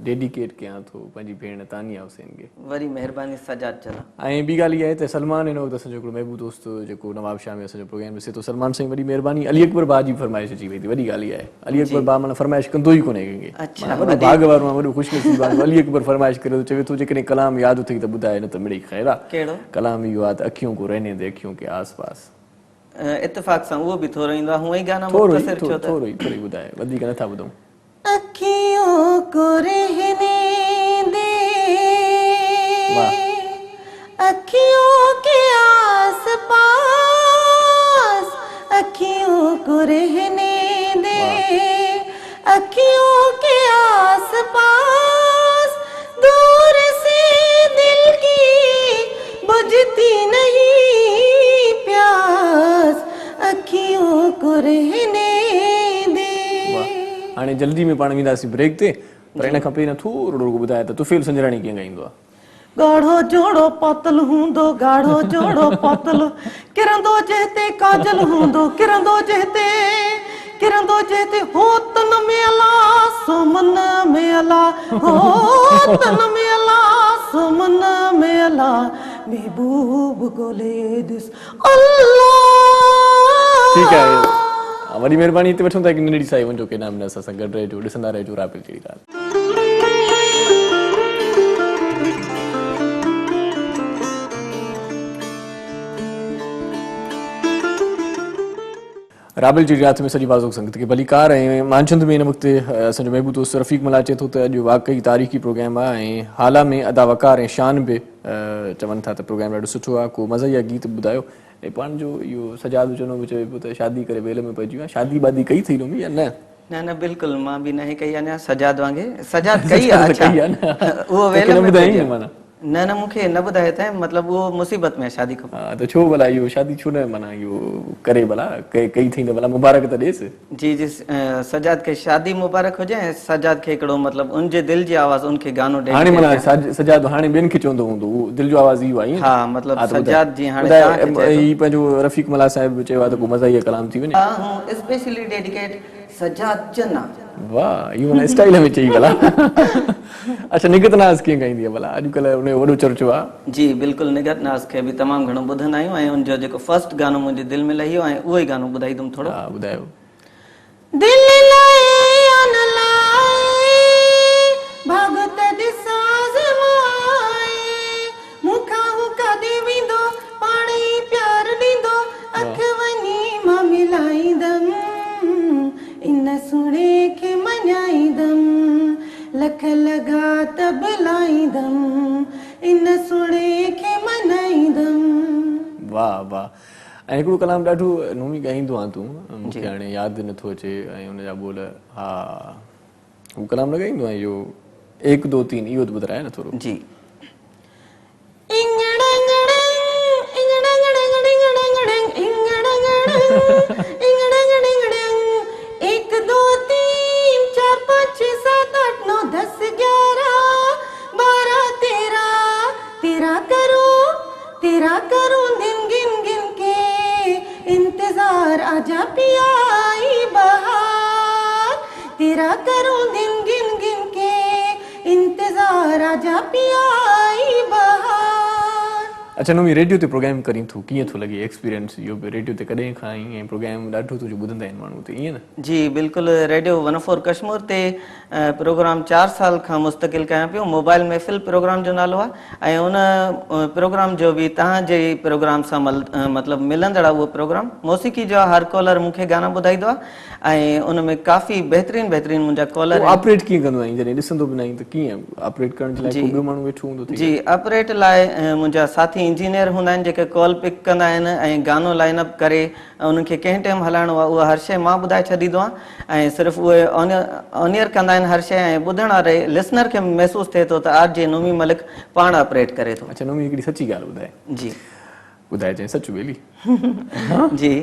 डेडिकेट कयां थो पंहिंजी भेण तानिया हुसैन खे। वरी महिरबानी सजाद चला। ऐं ॿी ॻाल्हि इहा आहे त सलमान हिन वक़्तु असांजो हिकिड़ो महबूब दोस्त जेको नवाब शाह में असांजो प्रोग्राम ॾिसे थो। सलमान साईं वॾी महिरबानी। अली अकबर भाउ जी फरमाइश अची वई थी, वॾी ॻाल्हि इहा आहे। अली अकबर भाउ माना फरमाइश कंदो ई कोन्हे कंहिंखे। अच्छा, वॾो भाग वारो आहे, वॾो ख़ुशनसीब आहे। अली अकबर फरमाइश करे थो, चवे थो जेकॾहिं कलाम यादि अथई त ॿुधाए, न त मिड़ई ख़ैर आहे। कहिड़ो कलाम इहो आहे त अखियों को रहने दे अखियों के आस पास। इत्तेफ़ाक़ सां उहो बि थोरो ईंदो आहे। हूअं ई गाना थोरो मुख़्तसिर छो त थोरो ई ॿुधाए, वधीक नथा ॿुधूं। अखियों को रहने दे अखियों के आस पास, अखियों को रहने दे अखियों के आस पास। दूर से दिल की बुझती नहीं प्यास, अखियों को रहने दे। हाणे जल्दी में पाण वेंदासीं ब्रेक ते, पर इन खां पहिरियों थोरो रुगो ॿुधाए त तुफ़ैल संजराणी कीअं ॻाईंदो आहे। गाढ़ो जोड़ो पातल हूंदो, गाढ़ो जोड़ो पातल, किरंदो जहते काजल हूंदो, किरंदो जहते हो तन में अला सुमन में अला, हो तन में अला सुमन में अला। महबूब गोले दिस अल्लाह। ठीकु आहे, वॾी महिरबानी। हिते वठूं था हिकु नंढड़ी साई वञो के नाम असां सां गॾु रहिजो, ॾिसंदा रहिजो राबिल जहिड़ी ॻाल्हि। राबिल जी रात में सॼी बाज़ोक संगत खे भली कार ऐं मानचंद में हिन वक़्तु असांजो महबूब दोस्त रफ़ीक मला अचे थो त अॼु वाक़ई तारीख़ी प्रोग्राम आहे ऐं हाला में अदा वकार ऐं शान बि चवनि था त प्रोग्राम ॾाढो सुठो आहे। को मज़ा गीत ॿुधायो। ऐं पाण जो इहो सजाद चवणो बि चए पियो त शादी करे वेल में पइजी वियो आहे। शादी वादी कई थी लूमी या न? न बिल्कुलु मां बि न कई आहे। सजाद वांगुरु सजाद कई आहे। अच्छा उहो वेल में ॿुधाईं माना न मूंखे न ॿुधायो अथई, मतिलबु उहो मुसीबत में शादी खपे। हा त छो भला इहो शादी छो न माना इहो करे भला कई थी त भला मुबारक त ॾेसि। जी जी सजाद खे शादी मुबारक हुजे ऐं सजाद खे हिकिड़ो मतिलबु उनजे दिलि जी आवाज़ उनखे गानो ॾे। हाणे माना सजाद हाणे ॿियनि खे चवंदो हूंदो, उहो दिलि जो आवाज़ इहो आहे। हा मतिलबु सजाद जी हाणे ही पंहिंजो रफ़ीक मला साहिब चयो आहे त को मज़ा कलाम थी वञे। स्पेशली डेडिकेट सजाद चन्ना। वाह, इहो माना स्टाइल में चई भला। अच्छा, निगत नाज़ कीअं गाईंदी आहे भला? अॼुकल्ह उन जो वॾो चर्चो आहे। जी बिल्कुलु, निगत नाज़ खे बि तमामु घणो ॿुधंदा आहियूं ऐं उनजो जेको फर्स्ट गानो मुंहिंजे दिलि में लहियो ऐं उहो ई गानो ॿुधाईंदुमि थोरो। हा, ॿुधायो। दिल लाए अन लाए भगत दिसा ज़माए मुखा हुका देवींदो पाणी प्यार ॾींदो अख वञी मां मिलाईंदम इन सुणे खे मञाईंदम लख लगा त बुलाईंदम इन सुणे खे मनाईंदम। वाह वाह। ऐं हिकिड़ो कलाम ॾाढो नोमी ॻाईंदो आहे तूं, मूंखे हाणे यादि नथो अचे ऐं हुनजा ॿोल। हा, हू कलाम न ॻाईंदो आहे इहो 1 2 3, इहो त ॿुधाए न थोरो। जी। तेरा करूं दिन गिन गिन के इंतजार आजा पिया आई बहार तेरा करूं दिन गिन गिन के इंतजार आजा पिया आई बहार। अच्छा नोमी, रेडियो ते प्रोग्राम करीं तूं, कीअं थो लॻे एक्सपीरियंस इहो? रेडियो ते कॾहिं खां आई ऐं प्रोग्राम ॾाढो तुंहिंजो ॿुधंदा आहिनि माण्हू, त ईअं न? जी बिल्कुलु, रेडियो 104 कश्मीर ते प्रोग्राम 4 साल खां मुस्तक़िल कयां पियो। मोबाइल महफ़िल प्रोग्राम जो नालो आहे ऐं उन प्रोग्राम जो बि तव्हांजे प्रोग्राम सां मतिलबु मिलंदड़ उहो प्रोग्राम मौसीक़ी जो आहे। हर कॉलर मूंखे गाना ॿुधाईंदो आहे ऐं उन में काफ़ी बहितरीनु बहितरीनु मुंहिंजा कॉलर। ऑपरेट कीअं कंदो आहीं? जॾहिं ॾिसंदो बि न आहीं त कीअं ऑपरेट करण जे लाइ कोई ॿियो माण्हू वेठो हूंदो? जी, ऑपरेट लाइ मुंहिंजा साथी इंजीनियर हूंदा आहिनि जेके कॉल पिक कंदा आहिनि ऐं गानो लाइन अप करे उनखे कंहिं टाइम हलाइणो आहे उहा हर शइ मां ॿुधाए छॾींदो आहियां ऐं सिर्फ़ु उहे ऑनियर कंदा आहिनि हर शइ ऐं ॿुधण वारे लिसनर खे महसूसु थिए थो त RJ नोमी मलिक पाण ऑपरेट करे थो। अच्छा नोमी, हिकिड़ी सची ॻाल्हि ॿुधाए। जी ॿुधाइजांइ सच ॿेली। जी।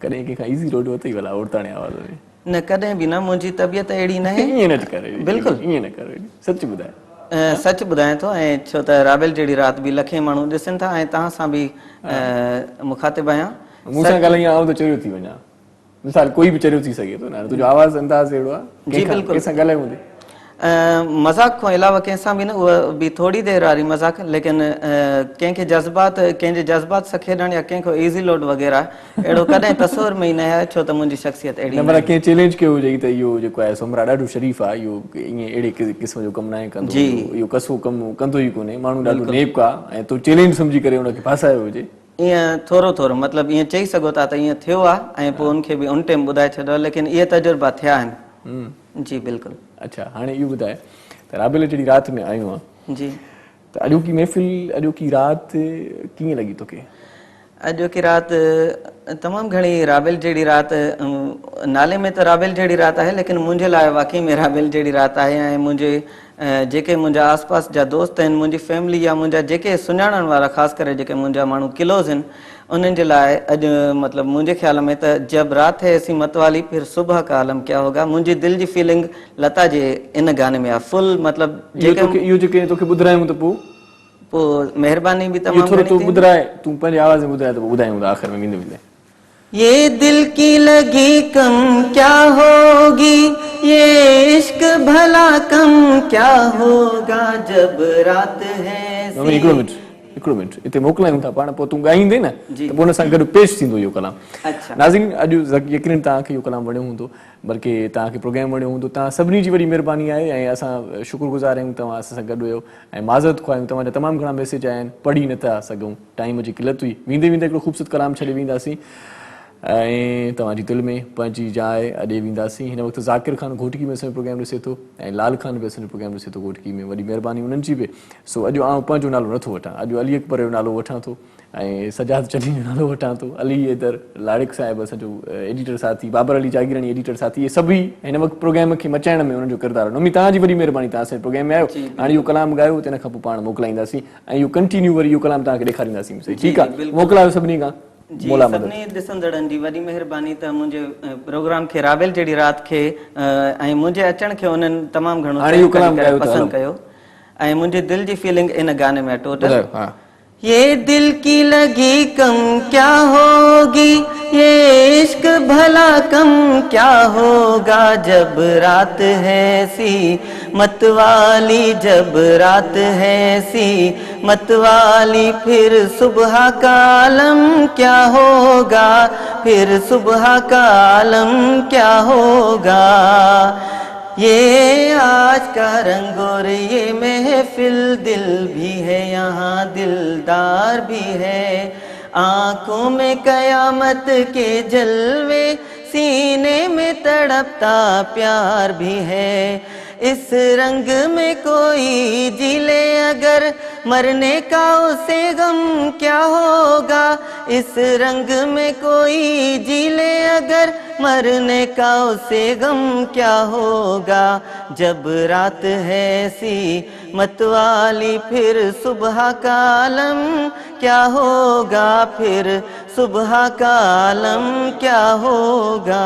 कॾहिं कंहिंखां ईज़ी रोड वरितई भला ओड़ताणे आवाज़ में? न, कॾहिं बि न, मुंहिंजी तबियत अहिड़ी न आहे। ईअं न करे, बिल्कुलु ईअं न करे, सच ॿुधाए। सच ॿुधायां थो ऐं छो त राबेल जहिड़ी राति बि लखे माण्हू ॾिसनि था ऐं तव्हां सां बि मुखातिब आहियां। मूंसां ॻाल्हाई आउं त चरियो थी वञा, मिसाल कोई बि चरियो थी सघे थो न, तुंहिंजो आवाज़ अंदाज़ अहिड़ो आहे। जी बिल्कुलु, कंहिंसां ॻाल्हायो हूंदे मज़ाक खां अलावा कंहिंसां बि न, उहा बि थोरी देरि वारी मज़ाक, लेकिन कंहिंखे कंहिंजे जज़्बात सां खेॾणु या कंहिंखो ईज़ी लोड वग़ैरह अहिड़ो कॾहिं तस्वुर में ई न आहे, छो त मुंहिंजी शख़्सियत अहिड़ी न। पर कंहिं चैलेंज कयो हुजे त इहो जेको आहे सोमरा ॾाढो शरीफ़ आहे, इहो ईअं अहिड़े क़िस्म जो कमु न आहे कंदो, इहो कसो कमु कंदो ई कोन्हे, माण्हू ॾाढो नेक आहे ऐं तूं चैलेंज सम्झी करे हुनखे फासायो हुजे। ईअं थोरो थोरो मतिलबु ईअं चई सघो था त ईअं थियो आहे ऐं पोइ उनखे बि उन टाइम ॿुधाए छॾियो, लेकिन इहे तजुर्बा थिया आहिनि। जी बिल्कुलु। अच्छा, हाणे इहो ॿुधाए त राबेल जहिड़ी राति में आयो आहे जी, त अॼोकी महफ़िल, अॼोकी राति कीअं लॻी तोखे? अॼोकी राति तमामु घणी राबेल जहिड़ी राति, नाले में त राबेल जहिड़ी राति आहे, लेकिन मुंहिंजे लाइ वाक़ई में राबेल जहिड़ी राति आहे ऐं मुंहिंजे जेके मुंहिंजा आस पास जा दोस्त आहिनि, मुंहिंजी फैमिली या मुंहिंजा जेके सुञाणण वारा, ख़ासि करे जेके मुंहिंजा माण्हू क्लोज़ आहिनि, उन्हनि जे लाइ अॼु मतिलबु मुंहिंजे ख़्याल में त जब रात है ऐसी मतवाली फिर सुबह का आलम क्या होगा, मुंहिंजी दिलि जी फीलिंग लता जे इन गाने में आहे फुल। मतिलबु इहो जेके तोखे ॿुधायूं त पोइ महिरबानी बि तमामु थोरो तूं ॿुधाए, तूं पंहिंजे आवाज़ में ॿुधाए त पोइ ॿुधायूं था आख़िर में वेंदे वेंदे। ये दिल की लगी कम क्या होगी, ये इश्क भला कम क्या होगा, जब रात है। हिकिड़ो मिनट हिते मोकिलायूं था पाण, पोइ तूं ॻाईंदे न त पोइ हुन सां गॾु पेश थींदो इहो कलाम। नाज़रीन, अॼु यकीनन तव्हांखे इहो कलाम वणियो हूंदो, बल्कि तव्हांखे प्रोग्राम वणियो हूंदो। तव्हां सभिनी जी वॾी महिरबानी आहे ऐं असां शुक्रगुज़ार आहियूं तव्हां असां सां गॾु हुयो ऐं माज़रत ख़्वाहियूं। तव्हांजा तमामु घणा मैसेज आया आहिनि, पढ़ी नथा सघूं, टाइम जी किलत हुई। वेंदे वेंदे हिकिड़ो ख़ूबसूरत कलाम छॾे वेंदासीं ऐं तव्हांजी दिलि में पंहिंजी जाइ अॾे वेंदासीं। हिन वक़्तु ज़ाकिर ख़ान घोटकी में असांजो प्रोग्राम ॾिसे थो ऐं लाल ख़ान बि असांजो प्रोग्राम ॾिसे थो घोटकी में, वॾी महिरबानी उन्हनि जी बि। सो अॼु आउं पंहिंजो नालो नथो वठां, अॼु अली अकबर जो नालो वठां थो ऐं सजाद चली जो नालो वठां थो। अली हैदर लाड़िक साहिबु असांजो एडिटर साथी, बाबर अली जागीरानी एडिटर साथी, इहे सभई हिन वक़्तु प्रोग्राम खे मचाइण में उन्हनि जो किरदारु। नोमी, तव्हांजी वॾी महिरबानी, तव्हां असांजे प्रोग्राम में आयो, हाणे इहो कलाम ॻायो, तंहिं खां पोइ पाण मोकिलाईंदासीं ऐं इहो कंटिन्यू वरी इहो कलाम तव्हांखे ॾेखारींदासीं। ठीकु आहे, मोकिलायो सभिनी खां। जी, सभिनी ॾिसंदड़नि जी वॾी महिरबानी त मुंहिंजे प्रोग्राम खे, राबेल जहिड़ी राति खे ऐं मुंहिंजे अचण खे उन्हनि तमामु घणो पसंदि कयो ऐं मुंहिंजी दिलि जी फीलिंग इन गाने में टोटल। ये दिल की लगी कम क्या होगी, ये इश्क भला कम क्या होगा जब रात है सी मतवाली, जब रात है सी मतवाली, फिर सुबह का आलम क्या होगा, फिर सुबह का आलम क्या होगा। ये आज का रंग और ये महफिल, दिल भी है यहाँ दिलदार भी है, आंखों में कयामत के जलवे, सीने में तड़पता प्यार भी है। इस रंग में कोई जी ले अगर, मरने का उसे गम क्या होगा। इस रंग में कोई जी ले अगर, मरने का उसे गम क्या होगा। जब रात है सी मतवाली, फिर सुबह का आलम क्या होगा, फिर सुबह का आलम क्या होगा।